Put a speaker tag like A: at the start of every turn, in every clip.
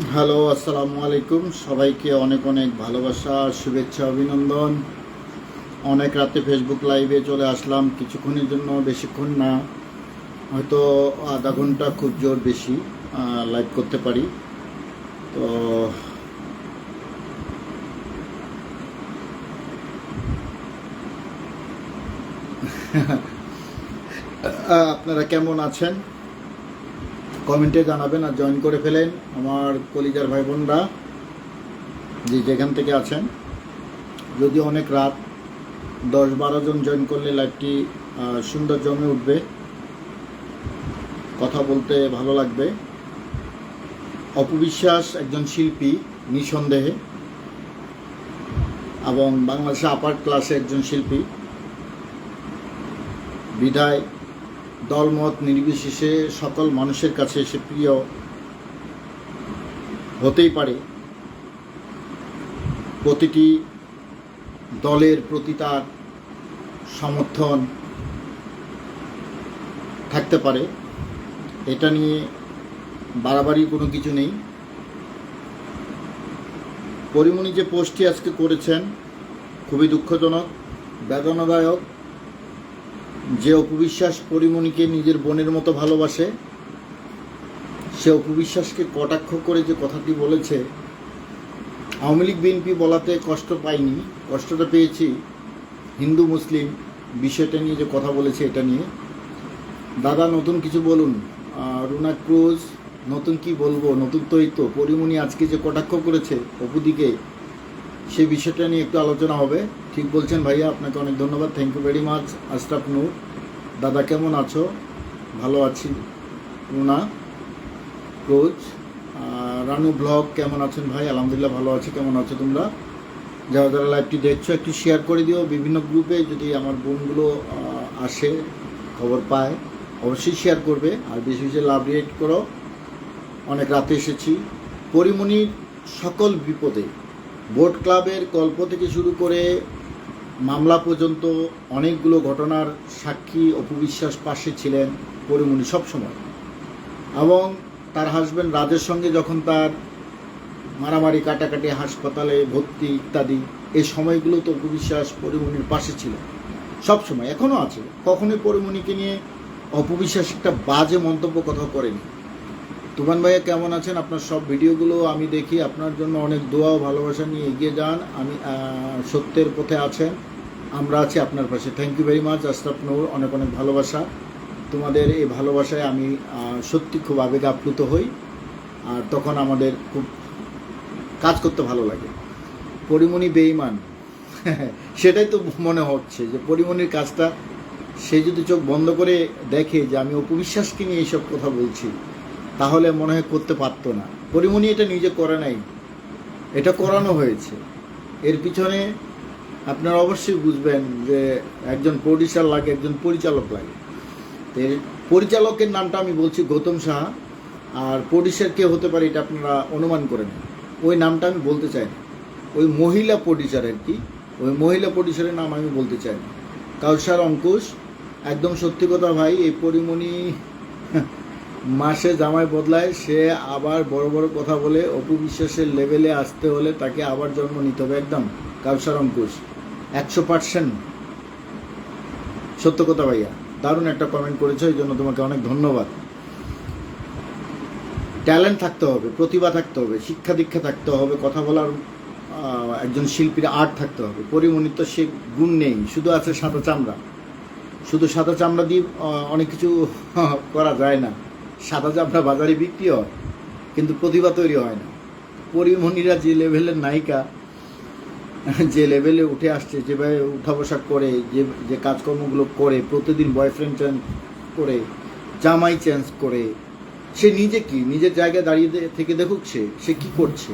A: Hello, আসসালামু আলাইকুম। সবাইকে অনেক অনেক ভালোবাসা, শুভেচ্ছা, অভিনন্দন। অনেক রাতে ফেসবুক লাইভে চলে আসলাম কিছুক্ষণের জন্য, বেশিক্ষণ না, হয়তো আধা ঘন্টা, খুব জোর বেশি লাইভ করতে পারি। তো আপনারা কেমন আছেন কমেন্টে জানাবেন, আর জয়েন করে ফেলেন আমার কলিজার ভাই বোনরা যে যেখান থেকে আছেন। যদি অনেক রাত, 10-12 জন জয়েন করলে লাইভটি সুন্দর জমে উঠবে, কথা বলতে ভালো লাগবে। অপবিশ্বাস একজন শিল্পী নিঃসন্দেহে, এবং বাংলাদেশে আপার ক্লাসে একজন শিল্পী, বিধায় দলমত নির্বিশেষে সকল মানুষের কাছে সে প্রিয় হতেই পারে। প্রতিটি দলের প্রতি তার সমর্থন থাকতে পারে, এটা নিয়ে বাড়াবাড়ি কোনো কিছু নেই। পরিমণি যে পোস্টটি আজকে করেছেন খুবই দুঃখজনক, বেদনাদায়ক। যে অপবিশ্বাস পরিমণিকে নিজের বোনের মতো ভালোবাসে, সে অপবিশ্বাসকে কটাক্ষ করে যে কথাটি বলেছে, আওয়ামী লীগ বিএনপি বলাতে কষ্ট পাইনি, কষ্টটা পেয়েছি হিন্দু মুসলিম বিষয়টা নিয়ে যে কথা বলেছে এটা নিয়ে। দাদা নতুন কিছু বলুন। রুনা ক্রুজ, নতুন কি বলবো, নতুন তো পরিমণি আজকে যে কটাক্ষ করেছে অপুদিকে, সেই বিষয়টা নিয়ে একটু আলোচনা হবে। ঠিক বলছেন ভাইয়া, আপনাকে অনেক ধন্যবাদ, thank you very much. Ashraf Noor, দাদা কেমন আছো? ভালো আছি। রুনা ক্রুজ, রানু ব্লগ, কেমন আছেন ভাই? আলহামদুলিল্লাহ ভালো আছি। কেমন আছো তোমরা? যারা যারা লাইভটি দেখছো একটু শেয়ার করে দিও বিভিন্ন গ্রুপে, যদি আমার বোনগুলো আসে, খবর পায়, অবশ্যই শেয়ার করবে, আর বেশি বেশি লাভ রিয়েক্ট করো। অনেক রাতে এসেছি। পরিমণির সকল বিপদে, বোট ক্লাবের গল্প থেকে শুরু করে মামলা পর্যন্ত অনেকগুলো ঘটনার সাক্ষী অপবিশ্বাস পাশে ছিলেন পরিমণি সবসময়। এবং তার হাজব্যান্ড রাজের সঙ্গে যখন তার মারামারি, কাটাকাটি, হাসপাতালে ভর্তি ইত্যাদি, এই সময়গুলো তো অপবিশ্বাস পরিমণির পাশে ছিল সবসময়, এখনও আছে। কখনোই পরিমণিকে নিয়ে অপবিশ্বাস একটা বাজে মন্তব্য কথা করেনি। তুমান ভাইয়া কেমন আছেন? আপনার সব ভিডিওগুলো আমি দেখি, আপনার জন্য অনেক দোয়া ও ভালোবাসা নিয়ে এগিয়ে যান। আমি সত্যের পথে আছেন, আমরা আছি আপনার পাশে। Thank you very much Ashraf Noor, অনেক অনেক ভালোবাসা। তোমাদের এই ভালোবাসায় আমি সত্যি খুব আবেগ আপ্লুত হই, আর তখন আমাদের খুব কাজ করতে ভালো লাগে। পরিমণি বেঈমান, সেটাই তো মনে হচ্ছে যে পরিমণির কাজটা, সে যদি চোখ বন্ধ করে দেখে যে আমি অপবিশ্বাসকে নিয়ে এইসব কথা বলছি, তাহলে মনে হয় করতে পারতো না। পরিমণি এটা নিজে করে নাই, এটা করানো হয়েছে। এর পিছনে আপনারা অবশ্যই বুঝবেন যে একজন প্রডিউসার লাগে, একজন পরিচালক লাগে। এর পরিচালকের নামটা আমি বলছি গৌতম সাহা, আর প্রডিউসার কে হতে পারে এটা আপনারা অনুমান করেন। ওই নামটা আমি বলতে চাই না, ওই মহিলা প্রডিউসার আর কি, ওই মহিলা প্রডিউসারের নাম আমি বলতে চাই না। কাউসার অঙ্কুশ, একদম সত্যি কথা ভাই, এই পরিমণি মাসে জামাই বদলায়, সে আবার বড় বড় কথা বলে। অপবিশ্বাসের লেভেলে আসতে হলে তাকে আবার জন্ম নিতে হবে। একদম কাউসার অঙ্কুশ 100% সত্য কথা ভাইয়া। দারুণ একটা কমেন্ট করেছো, এই জন্য তোমাকে অনেক ধন্যবাদ। ট্যালেন্ট থাকতে হবে, প্রতিভা থাকতে হবে, শিক্ষা দীক্ষা থাকতে হবে, কথা বলার একজন শিল্পীর আর্ট থাকতে হবে। পরিমণির তো সে গুণ নেই, শুধু আছে সাদা চামড়া। শুধু সাদা চামড়া দিয়ে অনেক কিছু করা যায় না। সাদা চামড়া বাজারে বিক্রি হয়, কিন্তু প্রতিভা তৈরি হয় না। পরিমণিরা যে লেভেলের নায়িকা, যে লেভেলে উঠে আসছে, যেভাবে উঠা বসা করে, যে কাজকর্মগুলো করে, প্রতিদিন বয়ফ্রেন্ড চেঞ্জ করে, জামাই চেঞ্জ করে, সে নিজে কি নিজের জায়গায় দাঁড়িয়ে থেকে দেখুক সে কি করছে।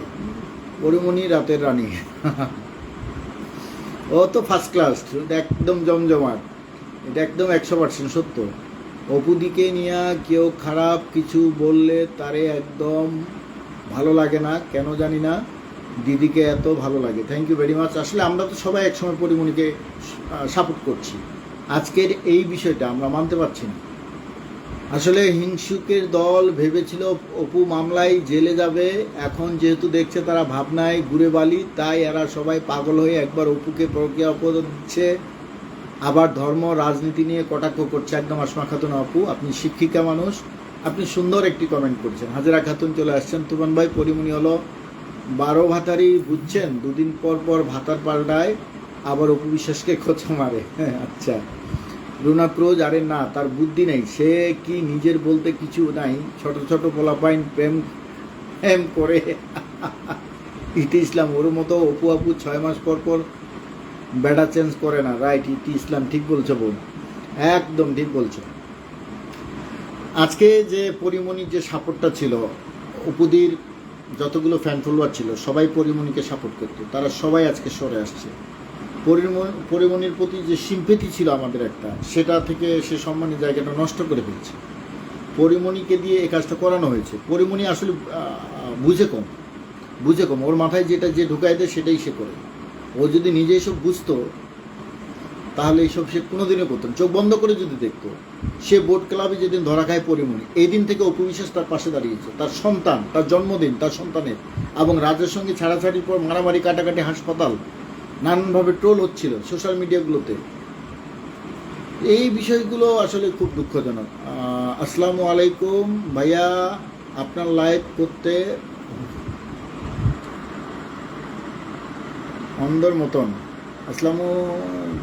A: পরিমণি রাতের রানী ও তো ফার্স্ট ক্লাস, একদম জমজমাট, এটা একদম 100% সত্য। অপুদিকে নিয়ে কেউ খারাপ কিছু বললে তারে একদম ভালো লাগে না, কেন জানি না। দিদিকে এত ভালো লাগে, থ্যাংক ইউ ভেরি মাচ। আসলে আমরা তো সবাই একসময় পরিমণিকে সাপোর্ট করছি, আজকের এই বিষয়টা আমরা মানতে পারছি না। আসলে হিংসুকের দল ভেবেছিল অপু মামলায় জেলে যাবে, এখন যেহেতু দেখছে তারা ভাবনায় ঘুরে বালি, তাই এরা সবাই পাগল হয়ে একবার অপুকে প্রক্রিয়া অপরাধ দিচ্ছে, আবার ধর্ম রাজনীতি নিয়ে কটাক্ষ করছে। একদম আসমা খাতুন আপু, আপনি শিক্ষিকা মানুষ, আপনি সুন্দর একটি কমেন্ট করেছেন। হাজেরা খাতুন চলে আসছেন। তুমান ভাই, পরিমণি হলো 12 ভাতারি, বুঝছেন, দুদিন পর পর ভাতার পাল্টায়, আবার অপু বিশ্বাসকে খোঁচা মারে। হ্যাঁ, আচ্ছা। রুনা ক্রোজ, আরে না, তার বুদ্ধি নেই, সে কি নিজের বলতে কিছু নাই, ছোট ছোট পোলাপাইন প্রেম প্রেম করে। ইতি ইসলাম, ওর মতো অপু আপু 6 মাস পর পর বেড়া চেঞ্জ করে না। রাইট, ইতি ইসলাম ঠিক বলছো বোন, একদম ঠিক বলছো। আজকে যে পরিমণির যে সাপোর্টটা ছিল, অপুদির যতগুলো ফ্যান ফলোয়ার ছিল সবাই পরিমণিকে সাপোর্ট করতো, তারা সবাই আজকে সরে আসছে। পরিমণির প্রতি যে সিম্পেথি ছিল আমাদের একটা, সেটা থেকে সে সম্মানের জায়গাটা নষ্ট করে ফেলছে। পরিমণিকে দিয়ে এই কাজটা করানো হয়েছে। পরিমণি আসলে বুঝে কম, ওর মাথায় যেটা যে ঢুকাই দেয় সেটাই সে করে। ও যদি নিজে এসব বুঝতো তাহলে এইসব সে কোনোদিনও করতো না। চোখ বন্ধ করে যদি দেখতো, সে বোট ক্লাবে যেদিন ধরা খায় পরিমণি, এই দিন থেকে অপু বিশ্বাস তার পাশে দাঁড়িয়েছে, তার সন্তান, তার জন্মদিন, তার সন্তানের, এবং রাজের সঙ্গে ছাড়াছাড়ির পর মারামারি, কাটাকাটি, হাসপাতাল, নানানভাবে ট্রোল হচ্ছিল সোশ্যাল মিডিয়াগুলোতে। এই বিষয়গুলো আসলে খুব দুঃখজনক। আসসালামু আলাইকুম ভাইয়া, আপনার লাইভ করতে অন্ধর মতন। আসসালামু,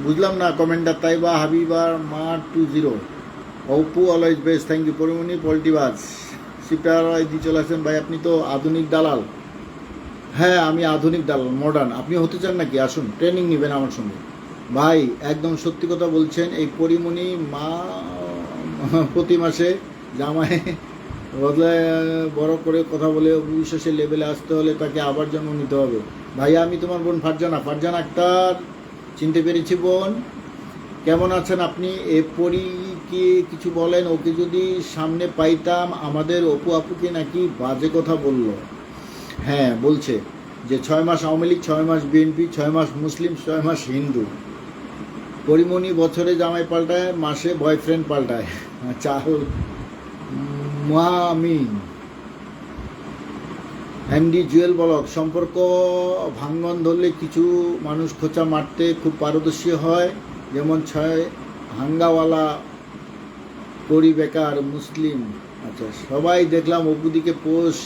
A: বুঝলাম না কমেন্টটা। তাইবা হাবিবার মা 20, Apu always best, thank you. Porimoni পল্টিবাজ শিপটার দিয়ে চলে আসেন। ভাই আপনি তো আধুনিক দালাল। হ্যাঁ, আমি আধুনিক দালাল, মডার্ন। আপনি হতে চান নাকি? আসুন, ট্রেনিং নেবেন আমার সঙ্গে। ভাই একদম সত্যি কথা বলছেন। এই পরিমণি মা প্রতি মাসে জামাই বদলায় বড় করে কথা বলে অবিশ্বাসের লেভেলে আসতে হলে তাকে আবার জন্ম নিতে হবে। ভাইয়া আমি তোমার বোন ফারজানা আক্তার, চিনতে পেরেছি বোন। কেমন আছেন আপনি? এ পরি কি কিছু বলেন? ওকে যদি সামনে পাইতাম, আমাদের অপু আপুকে নাকি বাজে কথা বললো। হ্যাঁ, বলছে যে 6 মাস আওয়ামী লীগ, 6 মাস বিএনপি, 6 মাস মুসলিম, 6 মাস হিন্দু। পরিমণি বছরে জামাই পাল্টায়, মাসে বয়ফ্রেন্ড পাল্টায়। চাল মামিন এমডি জুয়েল ব্লক, সম্পর্ক ভাঙ্গন ধরলে কিছু মানুষ খোঁচা মারতে খুব পারদর্শী হয়, যেমন 6 হাঙ্গাওয়ালা, করি বেকার, মুসলিম। আচ্ছা, সবাই দেখলাম অপুদিকে পোস্ট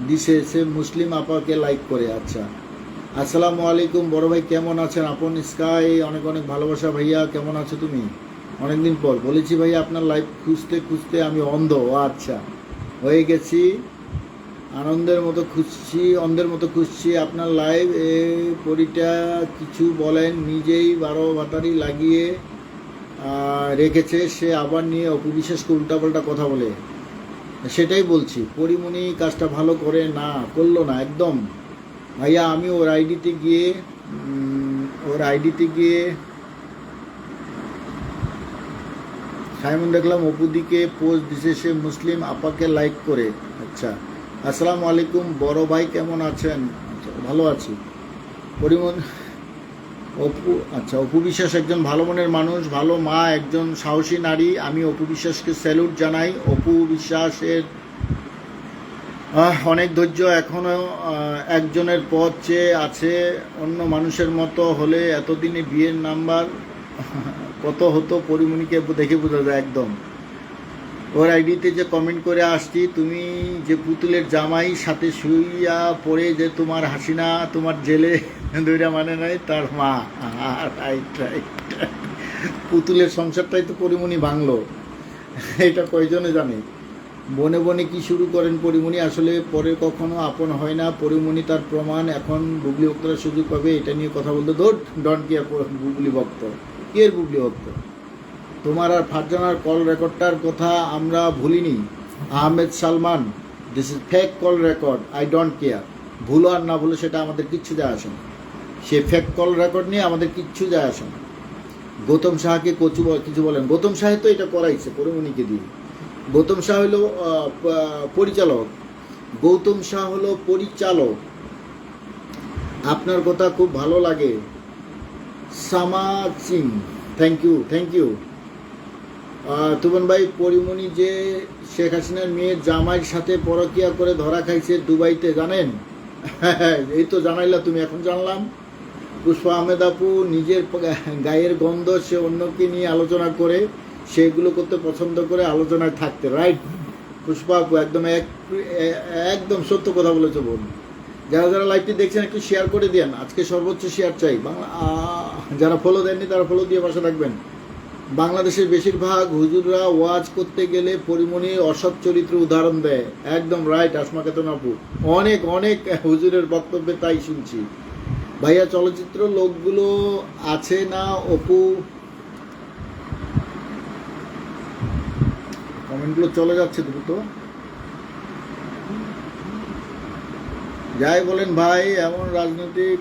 A: দিছে, সে মুসলিম আপাকে লাইক করে। আচ্ছা, আসসালামু আলাইকুম বড় ভাই, কেমন আছেন? আপন স্কাই, অনেক অনেক ভালোবাসা ভাইয়া, কেমন আছো তুমি? অনেকদিন পর বলেছি ভাইয়া, আপনার লাইভ খুঁজতে খুঁজতে আমি অন্ধ। আচ্ছা, হয়ে গেছি, আনন্দের মতো খুঁজছি আপনার লাইভ। এ পরিটা কিছু বলেন, নিজেই 12 ভাতারি লাগিয়ে রেখেছে, সে আবার নিয়ে অপবিশ্বাসকে উল্টাপাল্টা কথা বলে। সেটাই বলছি, পরিমণি কাজটা ভালো করলো না একদম। ভাইয়া আমি ওর আইডিতে গিয়ে সাইমন দেখলাম অপুদিকে পোস্ট দিছে, সে মুসলিম আপাকে লাইক করে। আচ্ছা, আসসালামু আলাইকুম বড় ভাই, কেমন আছেন? আচ্ছা, ভালো আছি। অপু বিশ্বাস একজন ভালো মনের মানুষ, ভালো মা, একজন সাহসী নারী। আমি অপু বিশ্বাসকে স্যালুট জানাই। অপু বিশ্বাসের অনেক ধৈর্য, এখনও একজনের পথ চেয়ে আছে। অন্য মানুষের মতো হলে এতদিনে বিয়ের নাম্বার কত হতো, পরিমণিকে দেখে বোঝা যায় একদম। ওর আইডিতে যে কমেন্ট করে আসছি, তুমি যে পুতুলের জামাই সাথে শুইয়া পড়ে যে তোমার হাসিনা তোমার জেলে দইরা মানে নাই, তার মা। রাইট, পুতুলের সংসারটাই তো পরিমণি ভাঙলো, এটা কয়জনে জানে। বনে বনে কি শুরু করেন পরিমণি, আসলে পরে কখনো আপন হয় না। পরিমণি তার প্রমাণ, এখন বুবলি বক্তরা সুযোগ পাবে এটা নিয়ে কথা বলতে। ডন কি বুবলি ভক্ত, কে বুবলি ভক্ত? তোমার আর ফারজানার কল রেকর্ডটার কথা আমরা ভুলিনি। Ahmed Salman, this is fake call record, I don't care. ভুলো আর না ভুলো সেটা আমাদের কিচ্ছু যায় আসে না। সে ফেক কল রেকর্ড নিয়ে আমাদের কিচ্ছু যায় আসে না। গৌতম শাহকে কিছু বলেন, গৌতম শাহ তো এটা করাইছে পরিমণিকে দিয়ে। গৌতম শাহ হলো পরিচালক, গৌতম শাহ হলো পরিচালক। আপনার কথা খুব ভালো লাগে। সামা সিং, থ্যাংক ইউ। তুমন ভাই, পরিমণি যে শেখ হাসিনার মেয়ের জামাইয়ের সাথে পরকিয়া করে ধরা খাইছে দুবাইতে, জানেন? এই তো জানাইলা তুমি, এখন জানলাম। পুষ্পা আহমেদ আপু নিজের গায়ের গন্ধ সে অন্যকে নিয়ে আলোচনা করে, সেগুলো করতে পছন্দ করে আলোচনায় থাকতে, রাইট? পুষ্পা আপু একদম একদম সত্য কথা বলেছো বোন। যারা যারা লাইভটি দেখছেন একটু শেয়ার করে দেন, আজকে সর্বোচ্চ শেয়ার চাই। বাংলা যারা ফলো দেননি তারা ফলো দিয়ে পাশে থাকবেন। বাংলাদেশের বেশিরভাগ হুজুররা ওয়াজ করতে গেলে পরিমণির অসৎ চরিত্র উদাহরণ দেয়, একদম রাইট আসমা খাতুন আপু। অনেক অনেক হুজুরের বক্তব্যে তাই শুনছি। ভাইয়া চলচ্চিত্র লোকগুলো আছে না অপু, কমেন্টগুলো চলে যাচ্ছে দ্রুত। যাই বলেন ভাই, এমন রাজনৈতিক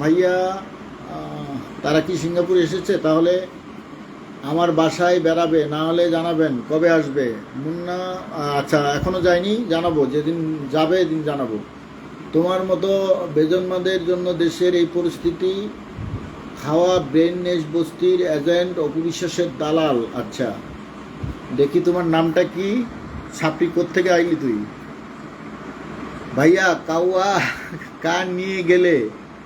A: ভাইয়া তারা কি সিঙ্গাপুর এসেছে? তাহলে আমার বাসায় বেড়াবে, না হলে জানাবেন কবে আসবে। মুন্না আচ্ছা, এখনো যায়নি, জানাবো, যেদিন যাবে এদিন জানাবো। তোমার মতো বেজন্মাদের জন্য দেশের এই পরিস্থিতি, খাওয়া ব্রেননেস বস্তির এজেন্ট অপবিশ্বাসের দালাল। আচ্ছা দেখি তোমার নামটা কি, ছাপড়ি কোত্থেকে আইলি তুই? ভাইয়া কাউয়া কান নিয়ে গেলে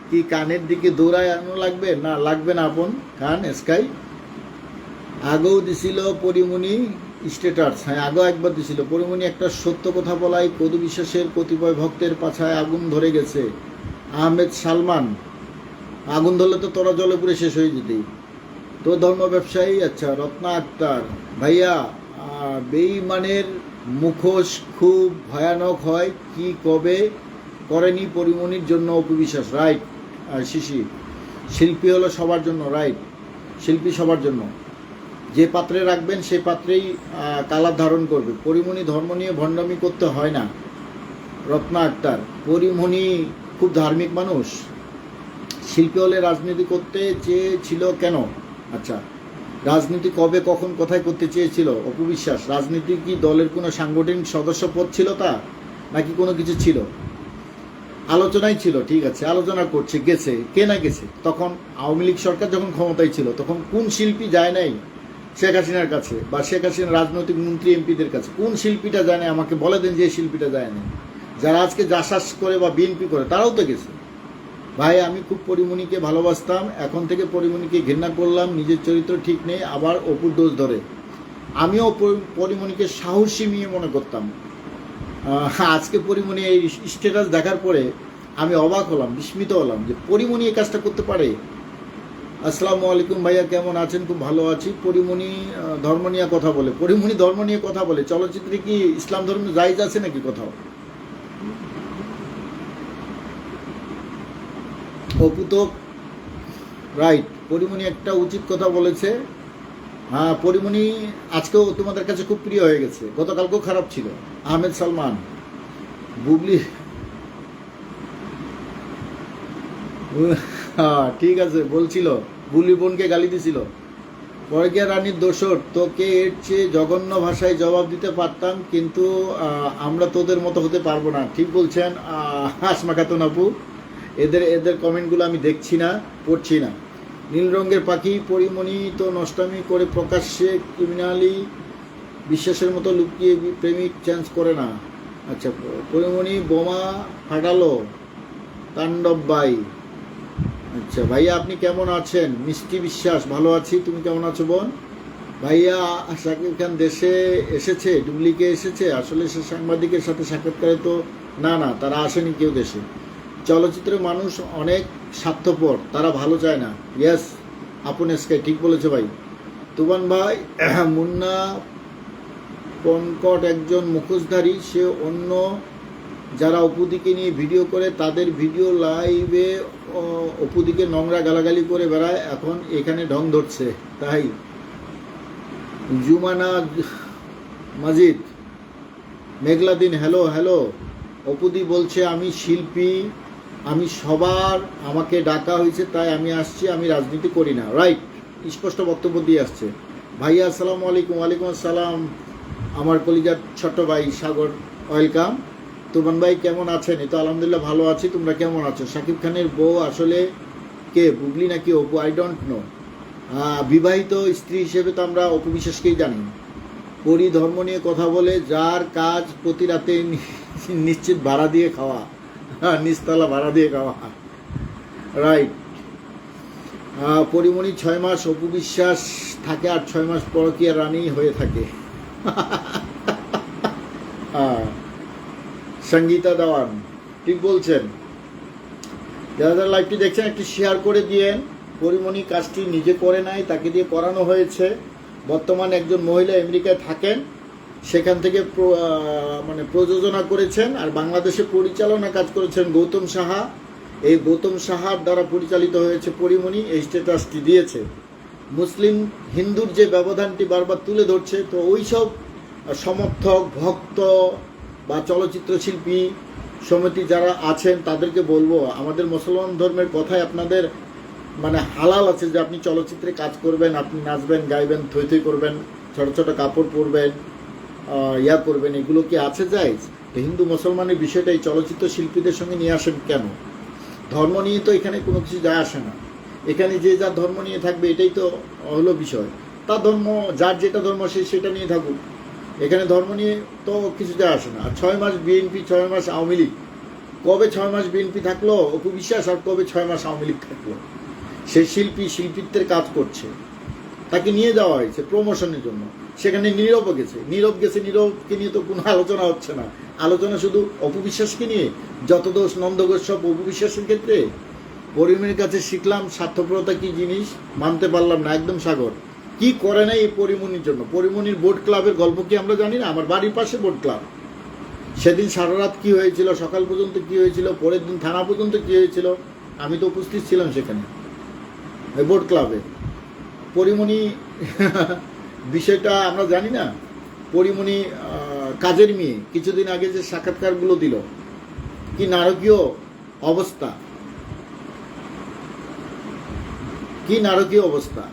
A: কি কানের দিকে দৌড়ায় আনো লাগবে? না লাগবে না আপন, কান স্কাই আগেও দিছিল পরিমণি স্ট্যাটাস। হ্যাঁ আগেও একবার দিছিল পরিমণি। একটা সত্য কথা বলাই, কদু বিশ্বাসের কতিপয় ভক্তের পাছায় আগুন ধরে গেছে। আহমেদ সালমান, আগুন ধরলে তো তোরা জলে পুড়ে শেষ হয়ে যেতেই। তো ধর্ম ব্যবসায়ী। আচ্ছা রত্না আক্তার, ভাইয়া বেঈমানের মুখোশ খুব ভয়ানক হয়, কি কবে করেনি পরিমণির জন্য অপবিশ্বাস, রাইট? আর শিল্পী হলো সবার জন্য, রাইট? শিল্পী সবার জন্য, যে পাত্রে রাখবেন সেই পাত্রেই কালার ধারণ করবে। পরিমণি ধর্ম নিয়ে ভণ্ডামি করতে হয় না। রত্না আক্তার, পরিমণি খুব ধার্মিক মানুষ। শিল্পী হলে রাজনীতি করতে চেয়েছিল কেন? আচ্ছা রাজনীতি কবে কখন কোথায় করতে চেয়েছিল অপবিশ্বাস? রাজনীতি কি দলের কোনো সাংগঠনিক সদস্য পদ ছিল তা, নাকি কোনো কিছু ছিল? আলোচনাই ছিল, ঠিক আছে আলোচনা করছে, গেছে, কে না গেছে? তখন আওয়ামী লীগ সরকার যখন ক্ষমতায় ছিল তখন কোন শিল্পী যায় নাই শেখ হাসিনার কাছে, বা শেখ হাসিনার রাজনৈতিক মন্ত্রী এমপিদের কাছে? কোন শিল্পীটা যায় না? আমাকে বলে দেন যে শিল্পীটা যায় না। যারা আজকে জাসাস করে বা বিএনপি করে তারাও তো গেছে। ভাই আমি খুব পরিমণিকে ভালোবাসতাম, এখন থেকে পরিমণিকে ঘৃণা করলাম, নিজের চরিত্র ঠিক নেই, আবার অপুর দোষ ধরে। আমিও পরিমণিকে সাহসী মেয়ে মনে করতাম। আজকে পরিমণি এই স্ট্যাটাস দেখার পরে আমি অবাক হলাম, বিস্মিত হলাম যে পরিমণি এই কাজটা করতে পারে। আসসালামু আলাইকুম ভাইয়া, কেমন আছেন? খুব ভালো আছি। পরিমণি ধর্ম নিয়ে কথা বলে, পরিমণি ধর্ম নিয়ে কথা বলে, চলচ্চিত্রে কি ইসলাম ধর্ম জায়েজ আছে নাকি কোথাও? অপু তো রাইট, পরিমণি একটা উচিত কথা বলেছে। হ্যাঁ পরিমণি আজকেও তোমাদের কাছে খুব প্রিয় হয়ে গেছে, গতকালকেও খারাপ ছিল। আহমেদ সালমান, বুবলি হ্যাঁ ঠিক আছে বলছিল, বুবলি বোনকে গালি দিছিল। পরকীয়া রানীর দোসর, তোকে এর চেয়ে জঘন্য ভাষায় জবাব দিতে পারতাম, কিন্তু আমরা তোদের মতো হতে পারবো না। ঠিক বলছেন আসমা খাতুন আপু। এদের কমেন্টগুলো আমি দেখছি না, পড়ছি না। নীল রঙের পাখি, পরিমণি তো নষ্টামি করে প্রকাশ্যে ক্রিমিনালি বিশ্বাসের মতো লুকিয়ে প্রেমিক চেঞ্জ করে না। আচ্ছা পরিমণি বোমা ফাটালো তাণ্ডব বাই। আচ্ছা ভাইয়া আপনি কেমন আছেন? মিষ্টি বিশ্বাস, ভালো আছি, তুমি কেমন আছো বোন? ভাইয়া শাকিব খান দেশে এসেছে, ডুবলিকে এসেছে? আসলে সে সাংবাদিকের সাথে সাক্ষাৎকারে তো না, তারা আসেনি কেউ দেশে। চলচ্চিত্রের মানুষ অনেক স্বার্থপর, তারা ভালো চায় না। ইয়েস আপন এসকে ঠিক বলেছে ভাই। তুমান ভাই, মুন্না পনকট একজন মুখোশধারী, সে অন্য যারা অপুদিকে নিয়ে ভিডিও করে তাদের ভিডিও লাইভে অপুদিকে নোংরা গালাগালি করে বেড়ায়, এখন এখানে ঢং ধরছে তাই। জুমানা মাজিদ, মেঘলা দিন, হ্যালো। অপুদি বলছে আমি শিল্পী, আমি সবার, আমাকে ডাকা হয়েছে তাই আমি আসছি, আমি রাজনীতি করি না, রাইট? স্পষ্ট বক্তব্য দিয়ে আসছে। ভাইয়া আসসালামু আলাইকুম। ওয়ালাইকুম আসসালাম আমার কলিজার ছোট্ট ভাই সাগর, ওয়েলকাম। তুমান ভাই কেমন আছেন? এই তো আলহামদুলিল্লাহ ভালো আছি, তোমরা কেমন আছো? শাকিব খানের বউ আসলে কে, বুবলি নাকি অপু? I don't no. বিবাহিত স্ত্রী হিসেবে তো আমরা অপবিশ্বাসকেই জানি। পরি ধর্ম নিয়ে কথা বলে, যার কাজ প্রতি রাতে নিশ্চিত ভাড়া দিয়ে খাওয়া, নিচতলা ভাড়া দিয়ে খাওয়া, রাইট। পরিমণি 6 মাস অপবিশ্বাস থাকে আর 6 মাস পরকীয়া রানী হয়ে থাকে। সঙ্গীতা দেওয়ান ঠিক বলছেন। যারা লাইভটি দেখছেন একটি শেয়ার করে দিয়েন। পরিমণি কাজটি নিজে করে নাই, তাকে দিয়ে করানো হয়েছে। বর্তমানে একজন মহিলা আমেরিকায় থাকেন, সেখান থেকে মানে প্রযোজনা করেছেন, আর বাংলাদেশে পরিচালনা কাজ করেছেন গৌতম সাহা। এই গৌতম সাহার দ্বারা পরিচালিত হয়েছে পরিমণি, এই স্ট্যাটাসটি দিয়েছে। মুসলিম হিন্দুর যে ব্যবধানটি বারবার তুলে ধরছে, তো ওই সব সমর্থক, ভক্ত বা চলচ্চিত্র শিল্পী সমিতি যারা আছেন তাদেরকে বলবো, আমাদের মুসলমান ধর্মের কথায় আপনাদের মানে হালাল আছে যে আপনি চলচ্চিত্রে কাজ করবেন, আপনি নাচবেন, গাইবেন, থই থই করবেন, ছোট ছোট কাপড় পরবেন, ইয়া করবেন, এগুলো কি আছে যায়? হিন্দু মুসলমানের বিষয়টা এই চলচ্চিত্র শিল্পীদের সঙ্গে নিয়ে আসেন কেন? ধর্ম নিয়ে তো এখানে কোনো কিছু যায় আসে না। এখানে যে যার ধর্ম নিয়ে থাকবে এটাই তো হলো বিষয়। তার ধর্ম, যার যেটা ধর্ম সে সেটা নিয়ে থাকুক, এখানে ধর্ম নিয়ে তো কিছু যায় আসে না। আর 6 মাস বিএনপি, 6 মাস আওয়ামী লীগ, কবে 6 মাস বিএনপি থাকলো অপবিশ্বাস, আর কবে 6 মাস আওয়ামী লীগ থাকলো? সে শিল্পীত্বের কাজ করছে, তাকে নিয়ে যাওয়া হয়েছে প্রমোশনের জন্য, সেখানে নীরবও গেছে। নীরবকে নিয়ে তো কোনো আলোচনা হচ্ছে না, আলোচনা শুধু অপবিশ্বাসকে নিয়ে। যত দোষ নন্দঘোষ সব অপবিশ্বাসের ক্ষেত্রে। পরিমণির কাছে শিখলাম স্বার্থপরতা কি জিনিস, মানতে পারলাম না একদম। সাগর কি করে নাই এই পরিমণির জন্য? পরিমণির বোট ক্লাবের গল্প কি আমরা জানি না? আমার বাড়ির পাশে বোট ক্লাব। সেদিন সারা রাত কি হয়েছিল, সকাল পর্যন্ত কি হয়েছিল, পরের দিন থানা পর্যন্ত কি হয়েছিল, আমি তো উপস্থিত ছিলাম সেখানে ওই বোট ক্লাবে। পরিমণি বিষয়টা আমরা জানি না। পরিমণি কাজের মেয়ে, কিছুদিন আগে যে সাক্ষাৎকারগুলো দিল, কি নারকীয় অবস্থা, কি নারকীয় অবস্থা।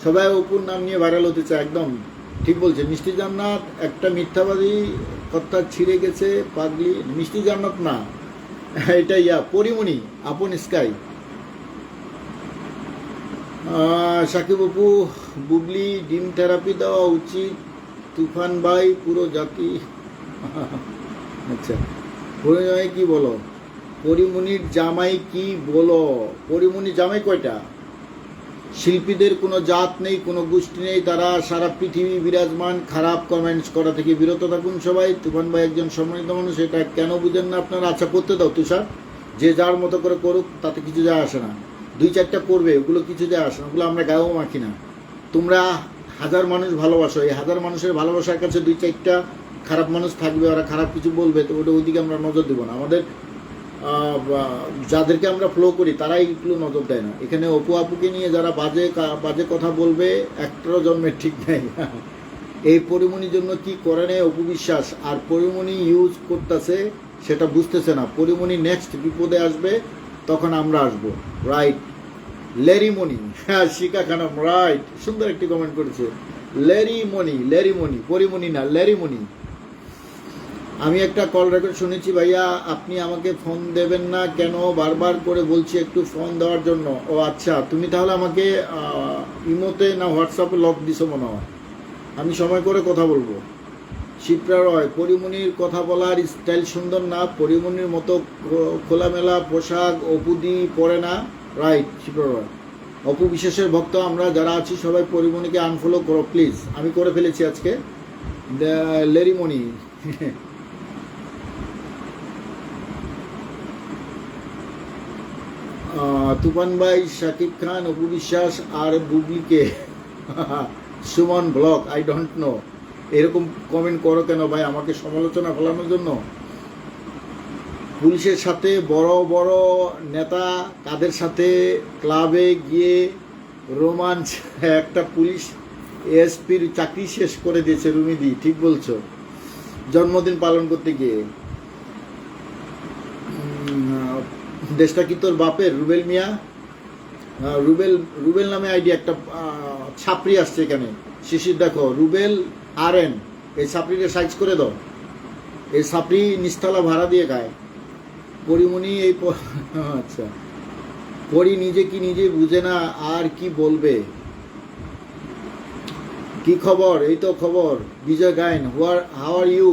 A: সবাই অপুর নাম নিয়ে ভাইরাল হতে চায়, একদম ঠিক বলছে। মিষ্টি জান্নাত একটা মিথ্যাবাদী কথা ছিঁড়ে গেছে পাগলি। মিষ্টি জান্নাত না, এটা পরিমণি আপন স্কাই। সাকিব অপু, বুবলি ডিম থেরাপি দেওয়া উচিত, তুফান ভাই পুরো জাতি। আচ্ছা, পরিমণি কি বলো? পরিমণির জামাই কি বলো? পরিমণির জামাই কয়টা? শিল্পীদের কোনো জাত নেই, কোনো গোষ্ঠী নেই, তারা সারা পৃথিবী বিরাজমান। খারাপ কমেন্টস করা থেকে বিরত থাকুন সবাই। তুফান ভাই একজন সম্মানিত মানুষ, এটা কেন বুঝেন না আপনারা? আচ্ছা, করতে দাও তুষার, যে যার মতো করে করুক, তাতে কিছু যায় আসে না। 2-4টা করবে, ওগুলো কিছু যায় আসে না, ওগুলো আমরা গায়েও মাখি না। তোমরা 1000 মানুষ ভালোবাসো, এই 1000 মানুষের ভালোবাসার কাছে 2-4টা খারাপ মানুষ থাকবে, ওরা খারাপ কিছু বলবে, তো ওটা ওইদিকে আমরা নজর দেবো না। আমাদের যাদেরকে আমরা ফলো করি তারাই এগুলো নজর দেয় না। এখানে অপু আপুকে নিয়ে যারা বাজে কথা বলবে, একটারও জন্মের ঠিক নেই। এই পরিমণির জন্য কি করে নেয় অপবিশ্বাস, আর পরিমণি ইউজ করতেছে সেটা বুঝতেছে না। পরিমণি নেক্সট বিপদে আসবে, তখন আমরা আসবো, রাইট। লেরিমণি, হ্যাঁ শিকা খানম, রাইট, সুন্দর একটি কমেন্ট করেছে। লেরিমণি, পরিমণি না, লেরিমণি। আমি একটা কল রেকর্ড শুনেছি ভাইয়া, আপনি আমাকে ফোন দেবেন না কেন? বারবার করে বলছি একটু ফোন দেওয়ার জন্য। ও আচ্ছা, তুমি তাহলে আমাকে ইমোতে না হোয়াটসঅ্যাপে লক দিছো মনে হয়। আমি সময় করে কথা বলবো। শিপ্রা রয়, পরিমণির কথা বলার স্টাইল সুন্দর না, পরিমণির মতো খোলামেলা পোশাক অপুদি পরে না, রাইট। শিপ্রা রয়, অপু বিশ্বাসের ভক্ত আমরা যারা আছি সবাই পরিমণিকে আনফলো করো প্লিজ। আমি করে ফেলেছি আজকে। লেরিমণি, তুফান ভাই, শাকিব খান, অপু বিশ্বাস আর বুবলিকে Sumon blog, I don't know. এরকম কমেন্ট করো কেন ভাই, আমাকে সমালোচনা ফেলানোর জন্য? পুলিশের সাথে বড় বড় নেতা কাদের সাথে ক্লাবে গিয়ে রোমাঞ্চ, একটা পুলিশ এসপির চাকরি শেষ করে দিয়েছে রুমিদি, ঠিক বলছো। জন্মদিন পালন করতে গিয়ে। দেশটা কি তোর বাপের? রুবেল মিয়া, রুবেল নামে আইডি একটা ছাপড়ি আসছে এখানে। শিশির দেখো, রুবেল RN, এই ছাপড়িকে সাইজ করে দাও। এই ছাপড়ি নিচতলা ভাড়া দিয়ে খায়। পরিমণি এই আচ্ছা, পরি নিজে কি নিজে বুঝে না, আর কি বলবে? কি খবর? এই তো খবর। বিজয় গাইন, হাউ আর ইউ,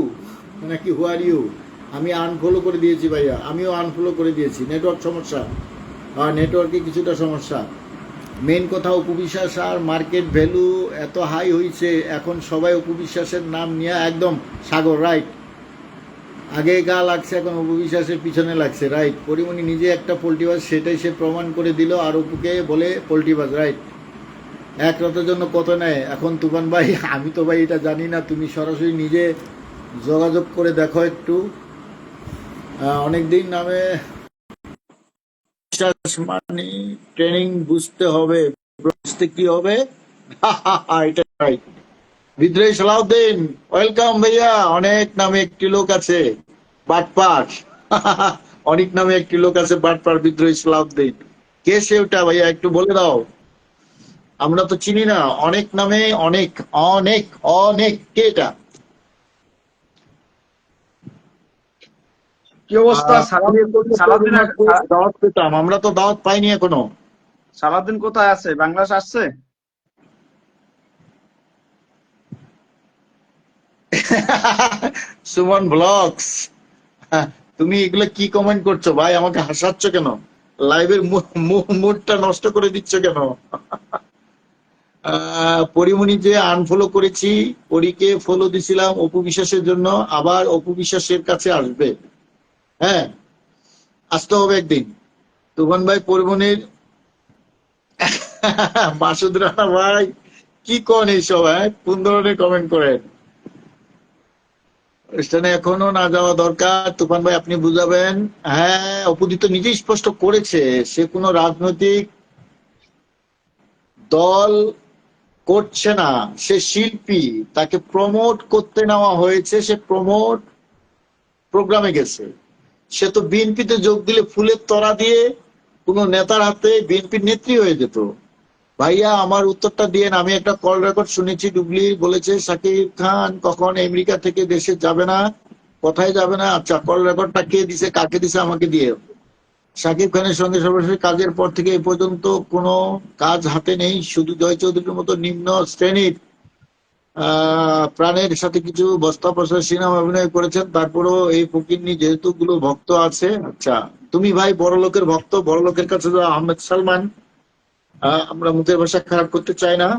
A: নাকি হু আর ইউ? আমি আনফলো করে দিয়েছি ভাইয়া, আমিও আনফলো করে দিয়েছি। নেটওয়ার্ক সমস্যা, আর নেটওয়ার্কে কিছুটা সমস্যা। মেন কথা, অপবিশ্বাস আর মার্কেট ভ্যালু এত হাই হয়েছে, এখন সবাই অপবিশ্বাসের নাম নিয়ে একদম সাগর, রাইট। আগে গা লাগছে, এখন অপবিশ্বাসের পিছনে লাগছে, রাইট। পরিমণি নিজে একটা পোল্টিবাজ, সেটাই সে প্রমাণ করে দিল, আর অপুকে বলে পোল্টিবাজ, রাইট। এক রাতের জন্য কত নেয় এখন তুফান ভাই? আমি তো ভাই এটা জানি না, তুমি সরাসরি নিজে যোগাযোগ করে দেখো একটু। অনেকদিন নামে মানে ট্রেনিং বুঝতে হবে, বুঝতে কি হবে? এটা রাইট। বিদ্রোহী সালাউদ্দিন, ওয়েলকাম ভাইয়া। অনেক নামে একটি লোক আছে বাটপার। অনেক নামে একটি লোক আছে বাটপার, বিদ্রোহী সালাউদ্দিন। কে সে ওটা ভাইয়া, একটু বলে দাও, আমরা তো চিনি না। অনেক নামে অনেক, অনেক অনেক, কে এটা?
B: কি অবস্থা? সালাউদ্দিনের
A: দাওয়াত পেতাম, আমরা তো দাওয়াত পাইনি এখনো।
B: সালাউদ্দিন কোথায় আছে? বাংলাদেশ আসছে?
A: সুমন ব্লগস, তুমি এগুলো কি কমেন্ট করছো ভাই? আমাকে হাসাচ্ছ কেন? লাইভের মুডটা নষ্ট করে দিচ্ছ কেন? পরিমণি যে আনফলো করেছি, পরীকে ফলো দিছিলাম অপু বিশ্বাসের জন্য, আবার অপু বিশ্বাসের কাছে আসবে। হ্যাঁ, আসতে হবে একদিন। তুফান ভাই পরিমণির মাসুদ রানা ভাই, কি কন এইসব? হ্যাঁ, কোন ধরনের কমেন্ট করেন? অনুষ্ঠানে এখনো না যাওয়া দরকার, তুফান ভাই আপনি বুঝাবেন। হ্যাঁ, অপু তো নিজেই স্পষ্ট করেছে, সে কোনো রাজনৈতিক দল করছে না, সে শিল্পী, তাকে প্রমোট করতে নেওয়া হয়েছে, সে প্রমোট প্রোগ্রামে গেছে। সে তো বিএনপিতে যোগ দিলে ফুলের তরা দিয়ে কোন নেতার হাতে বিএনপির নেত্রী হয়ে যেত। ভাইয়া আমার উত্তরটা দিয়ে, আমি একটা কল রেকর্ড শুনেছি, ডুবলি বলেছে শাকিব খান কখন আমেরিকা থেকে দেশে যাবে না, কোথায় যাবে না। আচ্ছা, কল রেকর্ডটা কে দিছে, কাকে দিছে, আমাকে দিয়ে। শাকিব খানের সঙ্গে সরাসরি কাজের পর থেকে এ পর্যন্ত কোনো কাজ হাতে নেই, শুধু জয় চৌধুরীর মতো নিম্ন শ্রেণীর প্রাণের সাথে কিছু বস্তা পচা সিনেমা অভিনয় করেছেন। তারপরেও এই ফকিন্নি যেহেতু গুলো ভক্ত আছে। আচ্ছা, তুমি ভাই বড় লোকের ভক্ত, বড় লোকের কাছে যাও, আহমেদ সালমান। আমরা মুখের ভাষা খারাপ করতে চাই না,